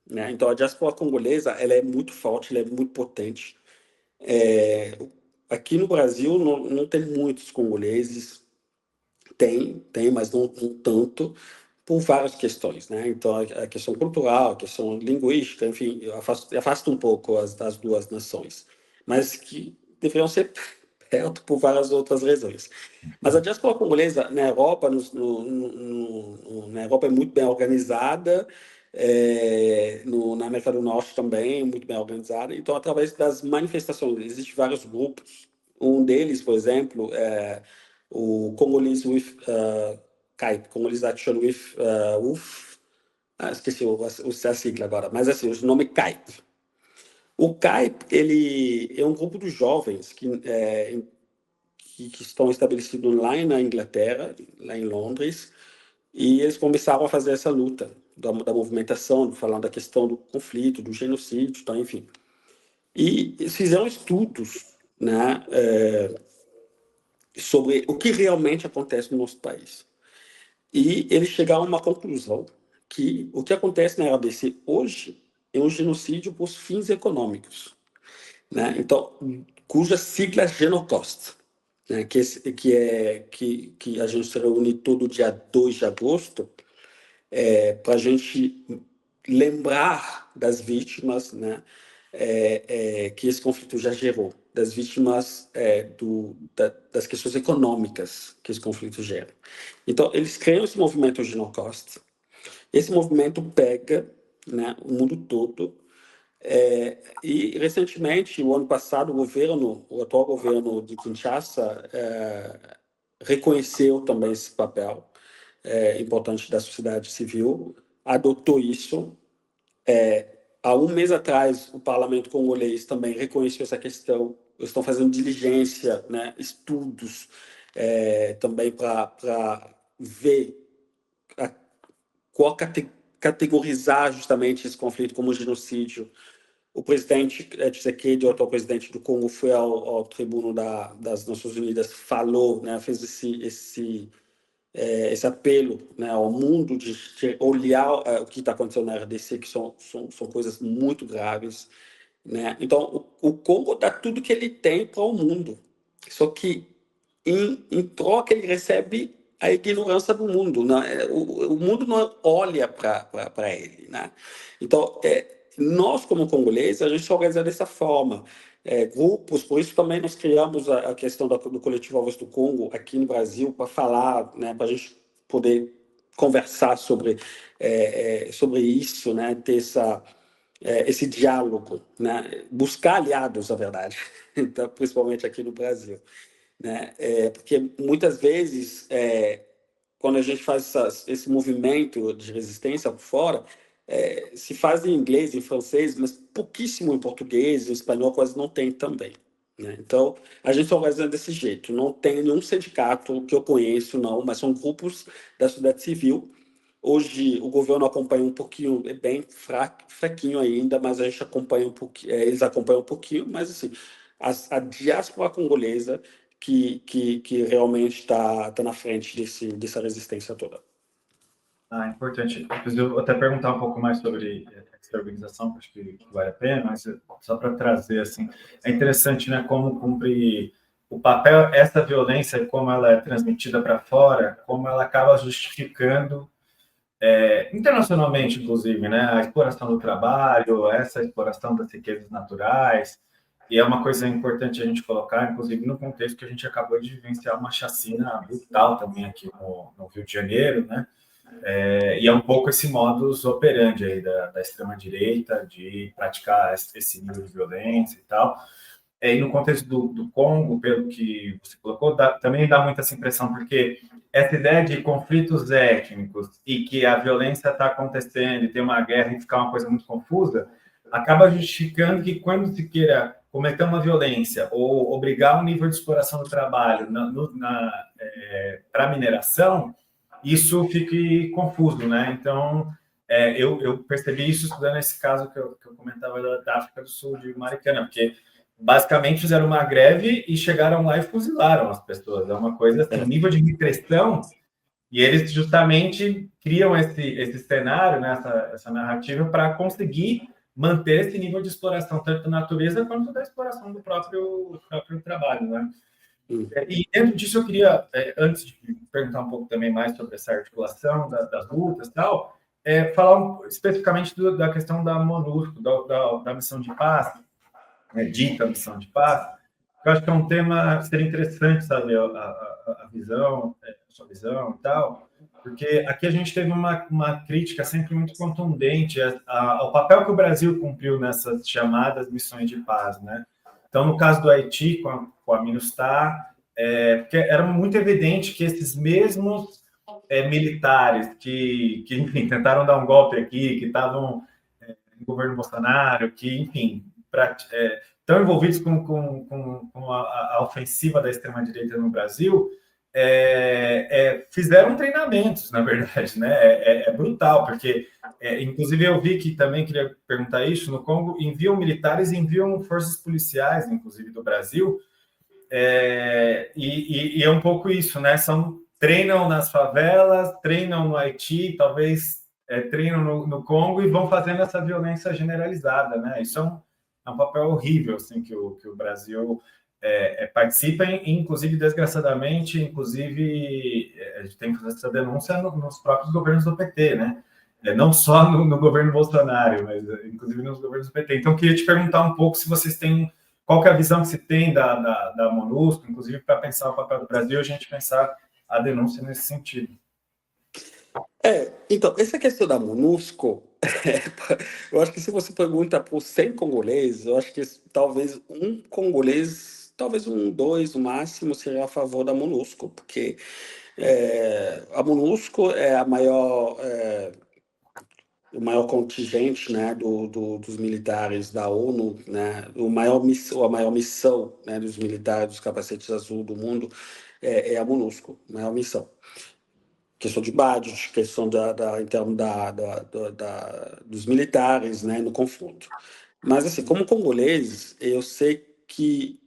né? Então, a diáspora congolesa, ela é muito forte, ela é muito potente. Aqui no Brasil, não tem muitos congoleses, tem, mas não tanto, por várias questões, né? Então, a questão cultural, a questão linguística, enfim, afasta um pouco as duas nações, mas que deveriam ser perto por várias outras razões. Mas a diáspora congolesa na Europa, na Europa é muito bem organizada, na América do Norte também, muito bem organizada. Então, através das manifestações, existem vários grupos. Um deles, por exemplo, é o Congolese with CAIP, Congolese Action esqueci a sigla agora, mas assim, o nome CAIP. O CAIP, ele é um grupo de jovens que estão estabelecidos lá na Inglaterra, lá em Londres, e eles começaram a fazer essa luta da movimentação, falando da questão do conflito, do genocídio, tá, enfim. E eles fizeram estudos, né, sobre o que realmente acontece no nosso país. E eles chegaram a uma conclusão que o que acontece na RDC hoje é um genocídio por fins econômicos, né? Então, cuja sigla é Genocost, né? Que a gente se reúne todo dia 2 de agosto para a gente lembrar das vítimas, né? Que esse conflito já gerou, das vítimas das questões econômicas que esse conflito gera. Então, eles criam esse movimento Genocost. Esse movimento pega, né, o mundo todo. E, recentemente, o ano passado, o atual governo de Kinshasa reconheceu também esse papel importante da sociedade civil, adotou isso. Há um mês atrás, o parlamento congolês também reconheceu essa questão. Eles estão fazendo diligência, né, estudos também para ver categorizar justamente esse conflito como genocídio. O presidente Tshisekedi, o atual presidente do Congo, foi ao tribuno das Nações Unidas, falou, né, fez esse apelo, né, ao mundo de olhar o que está acontecendo na RDC, que são coisas muito graves, né? Então, o Congo dá tudo que ele tem para o mundo, só que em troca ele recebe a ignorância do mundo, né? O mundo não olha para ele, né? Então, nós como congoleses, a gente se organiza dessa forma. Grupos, por isso também nós criamos a questão do coletivo A Voz do Congo aqui no Brasil para falar, né, para a gente poder conversar sobre isso, né, ter esse diálogo, né, buscar aliados, na verdade, então, principalmente aqui no Brasil, né, porque muitas vezes quando a gente faz esse movimento de resistência por fora, se faz em inglês, em francês, mas pouquíssimo em português, em espanhol quase não tem também, né? Então, a gente se organiza desse jeito. Não tem nenhum sindicato que eu conheço, não, mas são grupos da sociedade civil. Hoje, o governo acompanha um pouquinho, é bem fraquinho ainda, mas a gente acompanha um pouquinho, eles acompanham um pouquinho, mas assim, a diáspora congolesa que realmente está na frente dessa resistência toda. Ah, importante. Eu até perguntar um pouco mais sobre essa organização, acho que vale a pena, mas só para trazer, assim, é interessante, né, como cumpre o papel, essa violência, como ela é transmitida para fora, como ela acaba justificando, internacionalmente, inclusive, né, a exploração do trabalho, essa exploração das riquezas naturais, e é uma coisa importante a gente colocar, inclusive no contexto que a gente acabou de vivenciar uma chacina brutal também aqui no Rio de Janeiro, né, e é um pouco esse modus operandi aí da extrema-direita de praticar esse nível de violência e tal. E no contexto do Congo, pelo que você colocou, também dá muita essa impressão, porque essa ideia de conflitos étnicos e que a violência está acontecendo e tem uma guerra e ficar uma coisa muito confusa, acaba justificando que quando se queira cometer uma violência ou obrigar um nível de exploração do trabalho para mineração, isso fique confuso, né? Então, eu percebi isso estudando esse caso que eu comentava da África do Sul, de Maricana, porque basicamente fizeram uma greve e chegaram lá e fuzilaram as pessoas. É uma coisa assim, um nível de repressão, e eles justamente criam esse cenário, né, essa narrativa, para conseguir manter esse nível de exploração, tanto da natureza quanto da exploração do próprio trabalho, né? E dentro disso eu queria, antes de perguntar um pouco também mais sobre essa articulação das lutas e tal, falar especificamente da questão da MONUSCO, da missão de paz, dita missão de paz. Eu acho que é um tema que seria interessante saber a visão, a sua visão e tal, porque aqui a gente teve uma crítica sempre muito contundente ao papel que o Brasil cumpriu nessas chamadas missões de paz, né? Então, no caso do Haiti, com a MINUSTAH, porque era muito evidente que esses mesmos militares que, enfim, tentaram dar um golpe aqui, que estavam no governo Bolsonaro, que, enfim, estão envolvidos com a ofensiva da extrema-direita no Brasil, fizeram treinamentos, na verdade, né? É brutal, porque, inclusive, eu vi que também queria perguntar isso, no Congo enviam militares, enviam forças policiais, inclusive do Brasil, e é um pouco isso, né? Treinam nas favelas, treinam no Haiti, talvez treinam no Congo e vão fazendo essa violência generalizada, né? Isso é um papel horrível, assim, que o Brasil participa, inclusive, desgraçadamente, inclusive, a gente tem que fazer essa denúncia nos próprios governos do PT, né? Não só no governo Bolsonaro, mas inclusive nos governos do PT. Então, eu queria te perguntar um pouco se vocês têm, qual que é a visão que se tem da MONUSCO, inclusive para pensar o papel do Brasil, a gente pensar a denúncia nesse sentido. Então, essa questão da MONUSCO, eu acho que se você pergunta para os 100 congoleses, eu acho que talvez um congolês, talvez um, dois, no máximo, seria a favor da MONUSCO, porque a MONUSCO é o maior contingente, né, dos militares da ONU, né, a maior missão, né, dos militares dos capacetes azul do mundo é a MONUSCO, a maior missão. Questão de budget, questão em termos dos militares, né, no confronto. Mas, assim, como congolês, eu sei que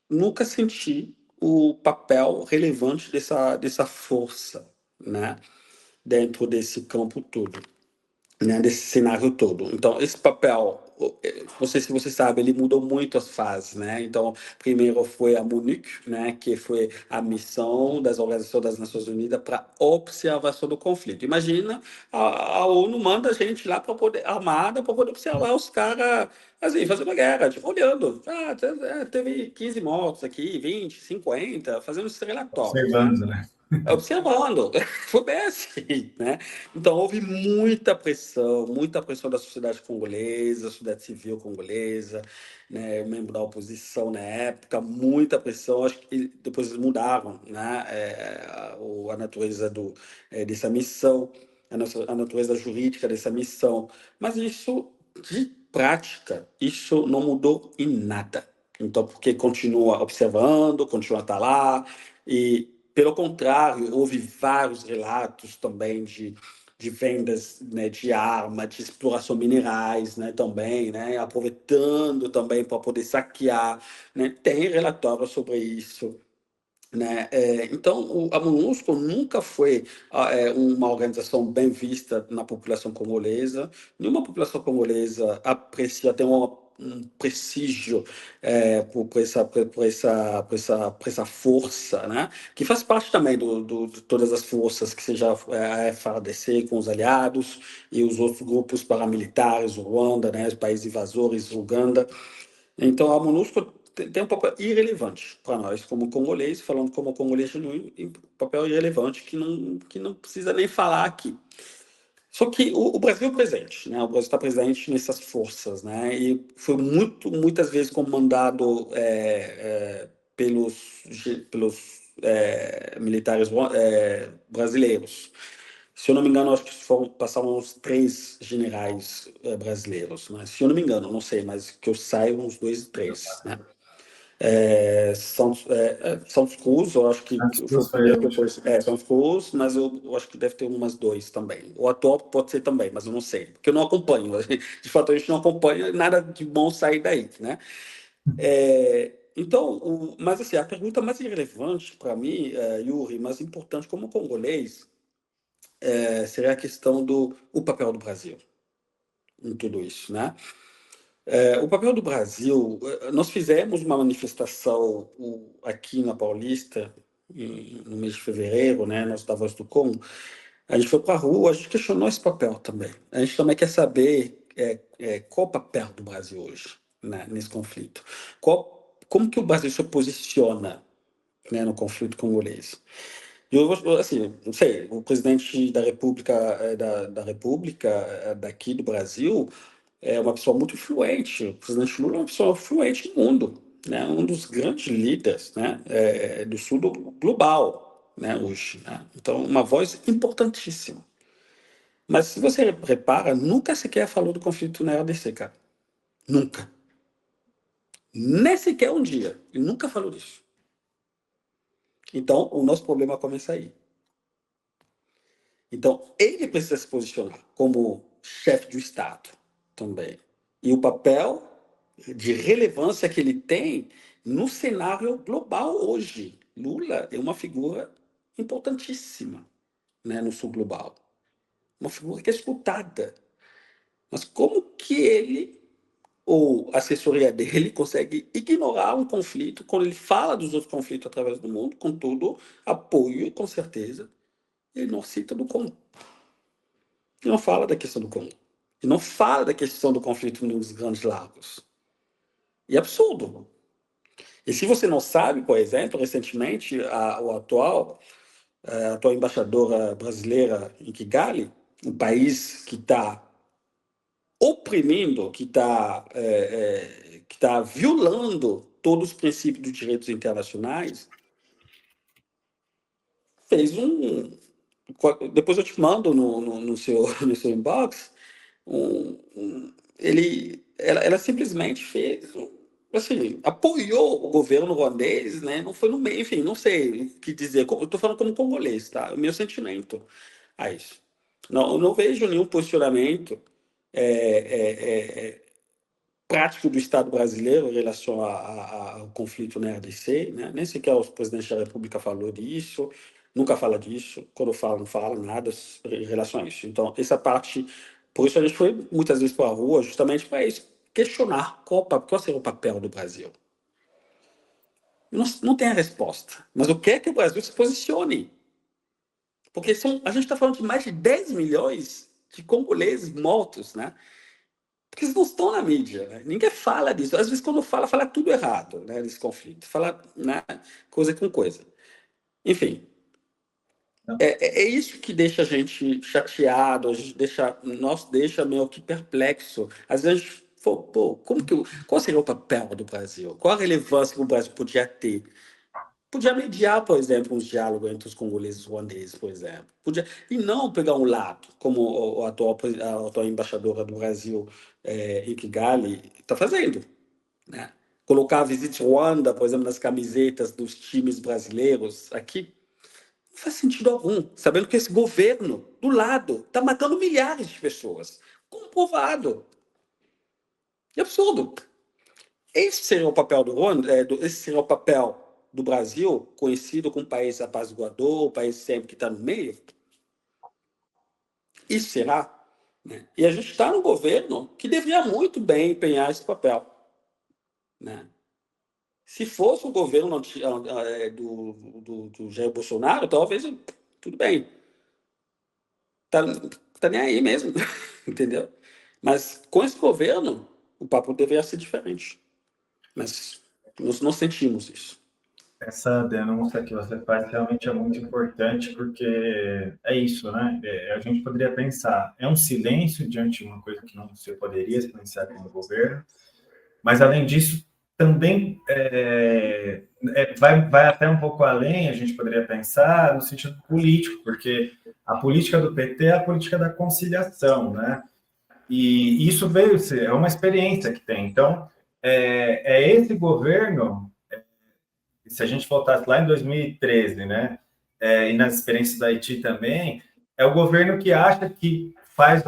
nunca senti o papel relevante dessa força, né, dentro desse campo todo, né, desse cenário todo. Então, esse papel, não sei se você sabe, ele mudou muito as fases, né? Então, primeiro foi a MONUC, né, que foi a missão das Organizações das Nações Unidas para observação do conflito. Imagina, a ONU manda a gente lá para poder, armada, para poder observar os caras, assim, fazendo guerra, tipo, olhando. Teve 15 mortos aqui, 20, 50, fazendo esses relatórios, né? Observando, né? Observando, foi bem assim, né? Então, houve muita pressão da sociedade congolesa, sociedade civil congolesa, né? Membro da oposição na época, muita pressão. Acho que depois eles mudaram, né? A natureza dessa missão, a natureza jurídica dessa missão. Mas isso, de prática, isso não mudou em nada. Então, porque continua observando, continua a estar lá, e pelo contrário, houve vários relatos também de vendas, né, de arma, de exploração minerais, né, também, né, aproveitando também para poder saquear, né, tem relatórios sobre isso. né? Então, a MONUSCO nunca foi uma organização bem vista na população congolesa. Nenhuma população congolesa aprecia, tem um prestígio por essa força, né? Que faz parte também de todas as forças, que seja a FARDC com os aliados e os outros grupos paramilitares, o Ruanda, né? Os países invasores, Uganda. Então, a MONUSCO tem um papel irrelevante para nós, como congolês, falando como congolês genuíno, e um papel irrelevante que não precisa nem falar aqui. Só que o Brasil é presente, né? O Brasil está presente nessas forças, né? E foi muitas vezes comandado pelos militares brasileiros. Se eu não me engano, acho que passaram uns 3 generais brasileiros, né? Se eu não me engano, não sei, mas que eu saiba, uns 2, 3, né? Santos Cruz, eu acho que foi o Cruz foi primeiro o que eu último. conheci. Santos Cruz, mas eu acho que deve ter umas 2 também. O atual pode ser também, mas eu não sei, porque eu não acompanho. De fato, a gente não acompanha, nada de bom sair daí, né? Então, mas assim, a pergunta mais irrelevante para mim, Yuri, mais importante como congolês, seria a questão do o papel do Brasil em tudo isso, né? O papel do Brasil, nós fizemos uma manifestação aqui na Paulista, no mês de fevereiro, né, nós da Voz do Congo. A gente foi para a rua, a gente questionou esse papel também. A gente também quer saber qual o papel do Brasil hoje, né, nesse conflito. Como que o Brasil se posiciona, né, no conflito congolês? Assim, não sei, o presidente da República, daqui do Brasil, é uma pessoa muito influente. O presidente Lula é uma pessoa influente no mundo, né? Um dos grandes líderes, né? Do sul global, né? Hoje, né? Então, uma voz importantíssima. Mas se você repara, nunca sequer falou do conflito na RDC, cara. Nunca. Nem sequer um dia. Ele nunca falou disso. Então, o nosso problema começa aí. Então, ele precisa se posicionar como chefe do Estado também. E o papel de relevância que ele tem no cenário global hoje. Lula é uma figura importantíssima, né, no sul global. Uma figura que é escutada. Mas como que ele ou a assessoria dele consegue ignorar um conflito quando ele fala dos outros conflitos através do mundo, com todo apoio, com certeza, ele não cita do Congo. Ele não fala da questão do Congo. Ele não fala da questão do conflito nos Grandes Lagos. E é absurdo. E se você não sabe, por exemplo, recentemente, a atual embaixadora brasileira em Kigali, um país que está oprimindo, que tá violando todos os princípios dos direitos internacionais, fez um. Depois eu te mando no seu, no seu inbox. Ela simplesmente fez, assim, apoiou o governo ruandês, né? Não foi no meio, enfim, não sei o que dizer. Eu estou falando como congolês, tá? O meu sentimento a isso. Não, eu não vejo nenhum posicionamento é, é, é, prático do Estado brasileiro em relação ao conflito na RDC, né? Nem sequer o presidente da República falou disso, nunca fala disso, quando fala, não fala nada em relação a isso. Então, essa parte, por isso a gente foi muitas vezes para a rua, justamente para isso, questionar qual seria o papel do Brasil. Não, não tem a resposta, mas o que é que o Brasil se posicione? Porque a gente está falando de mais de 10 milhões de congoleses mortos, né? Porque eles não estão na mídia, né? Ninguém fala disso. Às vezes, quando fala, fala tudo errado, né, nesse conflito. Fala, né, coisa com coisa. Enfim, é isso que deixa a gente chateado, a gente deixa meio que perplexo. Às vezes, a gente fala, pô, qual seria o papel do Brasil? Qual a relevância que o Brasil podia ter? Podia mediar, por exemplo, uns diálogos entre os congoleses e os ruandeses, por exemplo. E não pegar um lado, como a atual embaixadora do Brasil em Kigali está fazendo. Né? Colocar a Visit Ruanda, por exemplo, nas camisetas dos times brasileiros aqui, não faz sentido algum, sabendo que esse governo, do lado, está matando milhares de pessoas. Comprovado. É absurdo. Esse seria o papel do Ruanda, esse seria o papel do Brasil, conhecido como país apaziguador, o país sempre que está no meio, isso será? Né? E a gente está no governo que deveria muito bem empenhar esse papel. Né? Se fosse o governo do Jair Bolsonaro, talvez tudo bem. Tá nem aí mesmo, entendeu? Mas com esse governo, o papo deveria ser diferente. Mas nós não sentimos isso. Essa denúncia que você faz realmente é muito importante, porque é isso, né? A gente poderia pensar, é um silêncio diante de uma coisa que não se poderia silenciar como governo, mas além disso, também vai até um pouco além, a gente poderia pensar no sentido político, porque a política do PT é a política da conciliação, né? E isso veio ser, é uma experiência que tem. Então, esse governo, se a gente voltasse lá em 2013, né, e nas experiências da Haiti também, é o governo que acha que faz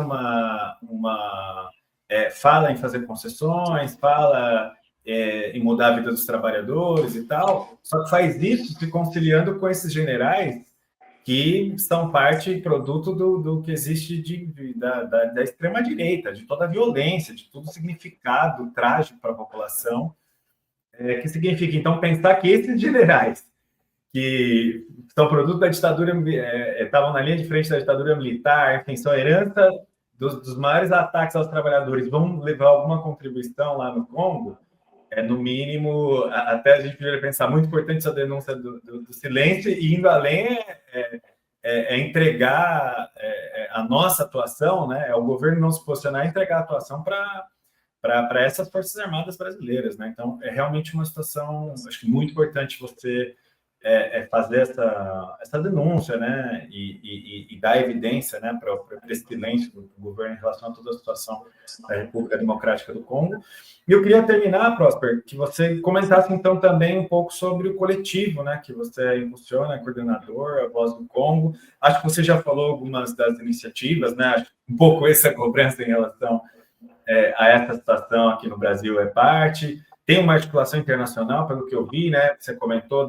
fala em fazer concessões, fala em mudar a vida dos trabalhadores e tal, só que faz isso se conciliando com esses generais que são parte e produto do que existe da extrema-direita, de toda a violência, de todo o significado trágico para a população, que significa, então, pensar que esses generais que são produto da ditadura, estavam na linha de frente da ditadura militar, enfim, são herança dos maiores ataques aos trabalhadores, vão levar alguma contribuição lá no Congo, no mínimo, até a gente poderia pensar, muito importante essa denúncia do silêncio, e indo além entregar a nossa atuação, né, o governo não se posicionar e entregar a atuação para essas Forças Armadas brasileiras. Né? Então, é realmente uma situação, acho que muito importante você fazer essa denúncia, né, e dar evidência, né, para esse silêncio do governo em relação a toda a situação da República Democrática do Congo. E eu queria terminar, Prosper, que você comentasse então também um pouco sobre o coletivo, né, que você impulsiona, coordenador, a Voz do Congo. Acho que você já falou algumas das iniciativas, né, acho que um pouco essa cobrança em relação a essa situação aqui no Brasil é parte. Tem uma articulação internacional, pelo que eu vi, né? Você comentou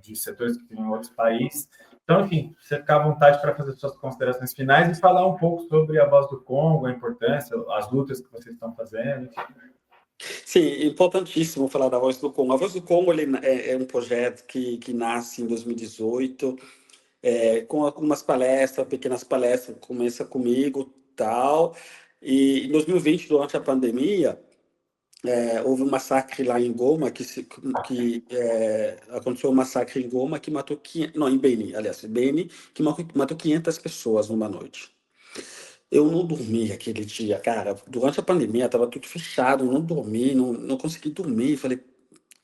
de setores que tem em outros países. Então, enfim, você ficar à vontade para fazer suas considerações finais e falar um pouco sobre a Voz do Congo, a importância, as lutas que vocês estão fazendo. Sim, importantíssimo falar da Voz do Congo. A Voz do Congo é um projeto que nasce em 2018, com algumas palestras, pequenas palestras, começa comigo, tal. E em 2020, durante a pandemia, houve um massacre lá em Goma, aconteceu um massacre em Goma que matou 500, não, em Beni, aliás, Beni, que matou 500 pessoas numa noite. Eu não dormi aquele dia, cara. Durante a pandemia, estava tudo fechado, não dormi, não consegui dormir. Falei,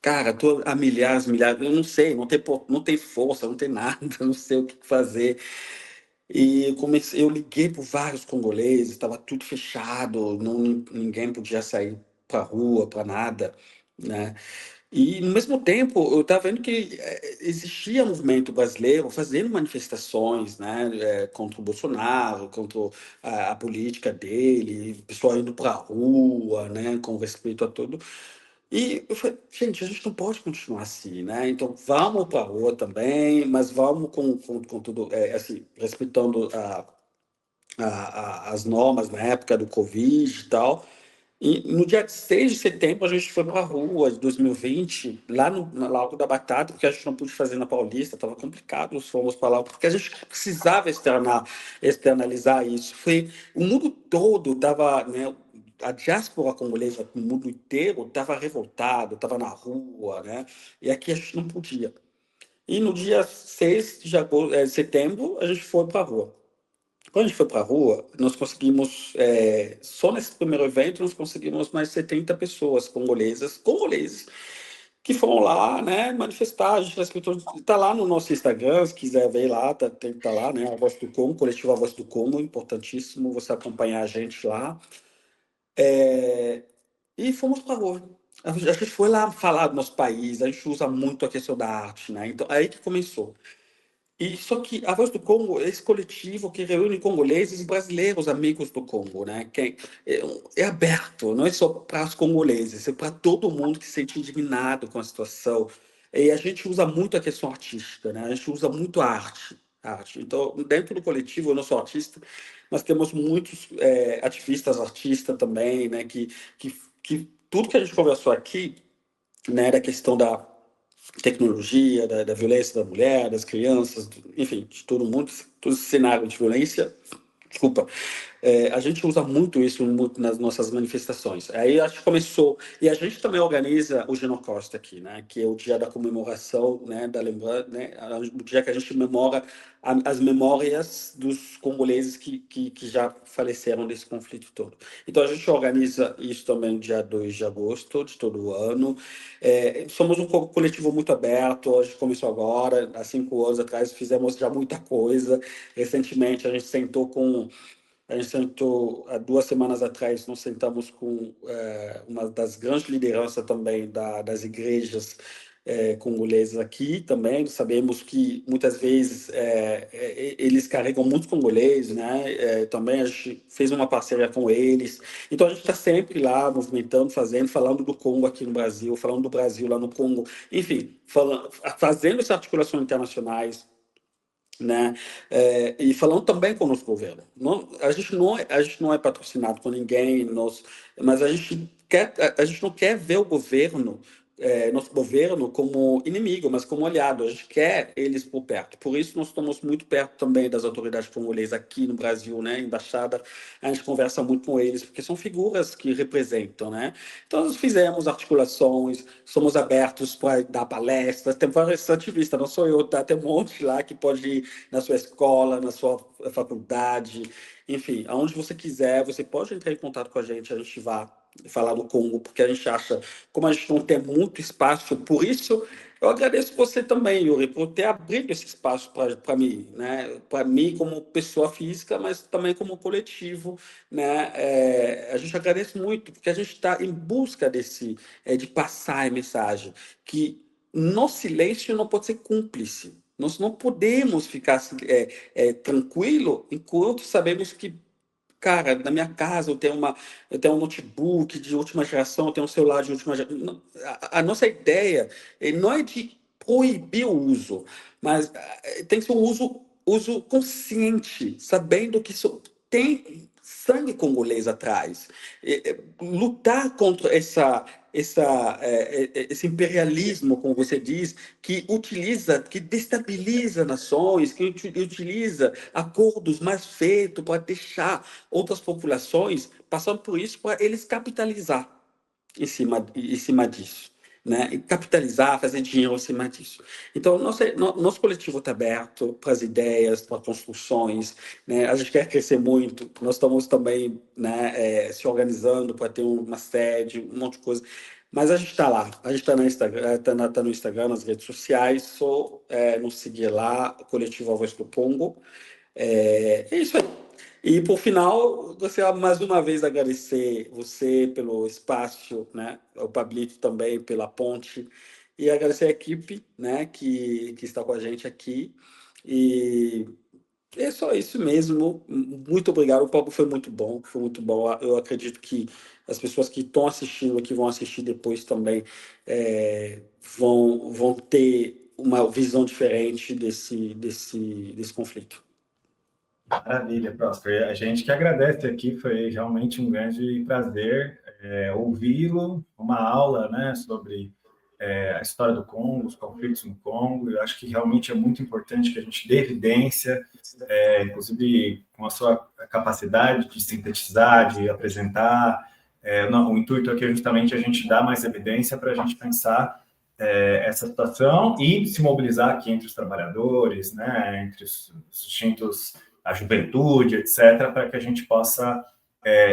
cara, tô há milhares, eu não sei, não tem força, não tem nada, não sei o que fazer. E eu liguei para vários congoleses, estava tudo fechado, ninguém podia sair para rua, para nada, né? E, no mesmo tempo, eu estava vendo que existia movimento brasileiro fazendo manifestações, né, contra o Bolsonaro, contra a política dele, o pessoal indo para a rua, né, com respeito a tudo. E eu falei, gente, a gente não pode continuar assim, né? Então, vamos para a rua também, mas vamos com tudo, assim, respeitando as normas na época do Covid e tal. E no dia 6 de setembro, a gente foi para a rua de 2020, lá no Lago da Batata, porque a gente não pôde fazer na Paulista, estava complicado, nós fomos para lá, porque a gente precisava externalizar isso. O mundo todo estava, né, a diáspora congolesa, o mundo inteiro, estava revoltado, estava na rua, né? E aqui a gente não podia. E no dia 6 de setembro, a gente foi para a rua. Quando a gente foi para a rua, nós conseguimos, só nesse primeiro evento, nós conseguimos mais 70 pessoas congoleses, que foram lá, né, manifestar. A gente está lá no nosso Instagram, se quiser ver lá, tem que estar lá, né, a Voz do Congo, coletivo A Voz do Congo, importantíssimo você acompanhar a gente lá. E fomos para a rua. A gente foi lá falar do nosso país, a gente usa muito a questão da arte, né, então aí que começou. E só que a Voz do Congo é esse coletivo que reúne congoleses e brasileiros amigos do Congo, né? É aberto, não é só para os congoleses, é para todo mundo que se sente indignado com a situação, E a gente usa muito a questão artística, né? A gente usa muito a arte. A arte. Então, dentro do coletivo, eu não sou artista, mas temos muitos ativistas, artistas também, né? Que tudo que a gente conversou aqui, né, da questão da tecnologia, da violência da mulher, das crianças, enfim, de todo mundo, todo esse cenário de violência, desculpa, a gente usa muito isso muito nas nossas manifestações. Aí a gente começou, e a gente também organiza o Genocast aqui, né, que é o dia da comemoração, né, da lembrança, né, o dia que a gente memora as memórias dos congoleses que já faleceram desse conflito todo. Então a gente organiza isso também no dia 2 de agosto de todo ano. Somos um coletivo muito aberto, a gente começou agora, há 5 anos atrás fizemos já muita coisa. Recentemente a gente sentou, há 2 semanas atrás, nós sentamos com uma das grandes lideranças também das igrejas congolesas aqui também. Sabemos que muitas vezes eles carregam muitos congoleses, né? Também a gente fez uma parceria com eles. Então a gente está sempre lá movimentando, fazendo, falando do Congo aqui no Brasil, falando do Brasil lá no Congo, enfim, fazendo essas articulações internacionais, né? E falando também com o nosso governo. Não, a gente não é patrocinado por ninguém, mas a gente não quer ver o governo, nosso governo, como inimigo, mas como aliado. A gente quer eles por perto. Por isso, nós estamos muito perto também das autoridades congolesas aqui no Brasil, né? Embaixada, a gente conversa muito com eles, porque são figuras que representam, né? Então, nós fizemos articulações, somos abertos para dar palestras, tem vários ativistas, não sou eu, tá? Tem um monte lá que pode ir na sua escola, na sua faculdade, enfim, aonde você quiser, você pode entrar em contato com a gente vai falar do Congo, porque a gente acha, como a gente não tem muito espaço, por isso eu agradeço você também, Yuri, por ter abrido esse espaço para mim, né? Para mim como pessoa física, mas também como coletivo, né? A gente agradece muito, porque a gente está em busca de passar a mensagem, que no silêncio não pode ser cúmplice. Nós não podemos ficar tranquilo enquanto sabemos que, cara, na minha casa eu tenho um notebook de última geração, eu tenho um celular de última geração. A nossa ideia não é de proibir o uso, mas tem que ser um uso consciente, sabendo que isso tem sangue congolês atrás. Lutar contra esse imperialismo, como você diz, que destabiliza nações, que utiliza acordos mais feitos para deixar outras populações passando por isso, para eles capitalizar em cima disso. Né? E capitalizar, fazer dinheiro em cima disso. Então, nosso coletivo está aberto para as ideias, para construções, né? A gente quer crescer muito, nós estamos também, né, se organizando para ter uma sede, um monte de coisa. Mas a gente está lá, a gente está no Instagram, tá no Instagram, nas redes sociais, só nos seguir lá, Coletivo A Voz do Congo. É isso aí. E por final, gostaria mais uma vez agradecer você pelo espaço, né? O Pablito também pela ponte e agradecer a equipe, né? Que está com a gente aqui. E é só isso mesmo. Muito obrigado. O papo foi muito bom, foi muito bom. Eu acredito que as pessoas que estão assistindo, que vão assistir depois também, vão ter uma visão diferente desse conflito. Maravilha, Próspero. A gente que agradece aqui, foi realmente um grande prazer ouvi-lo, uma aula, né, sobre a história do Congo, os conflitos no Congo. Eu acho que realmente é muito importante que a gente dê evidência, inclusive com a sua capacidade de sintetizar, de apresentar. O intuito aqui é justamente a gente dar mais evidência para a gente pensar essa situação e se mobilizar aqui entre os trabalhadores, né, entre os distintos, a juventude, etc., para que a gente possa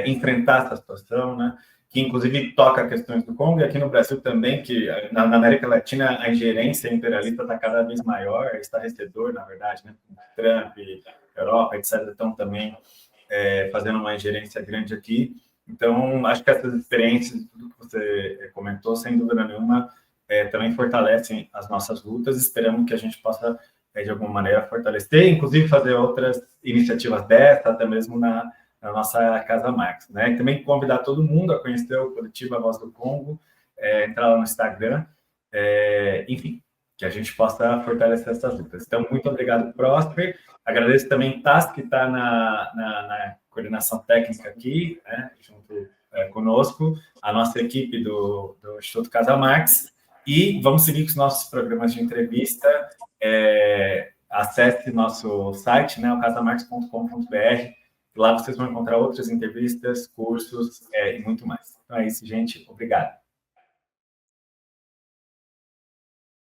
enfrentar essa situação, né, que inclusive toca questões do Congo e aqui no Brasil também, que na América Latina a ingerência imperialista está cada vez maior, estarrecedor, na verdade, né, Trump, Europa, etc., estão também fazendo uma ingerência grande aqui. Então, acho que essas experiências, tudo que você comentou, sem dúvida nenhuma, também fortalecem as nossas lutas. Esperamos que a gente possa, de alguma maneira, fortalecer, inclusive fazer outras iniciativas dessa, até mesmo na nossa Casa Marx. Né? E também convidar todo mundo a conhecer o coletivo A Voz do Congo, entrar lá no Instagram. Enfim, que a gente possa fortalecer essas lutas. Então, muito obrigado, Prosper. Agradeço também Tassi, que está na coordenação técnica aqui, né, junto conosco, a nossa equipe do Instituto Casa Marx, e vamos seguir com os nossos programas de entrevista. Acesse nosso site, né, o casamarx.com.br. Lá vocês vão encontrar outras entrevistas, cursos e muito mais. Então é isso, gente. Obrigado.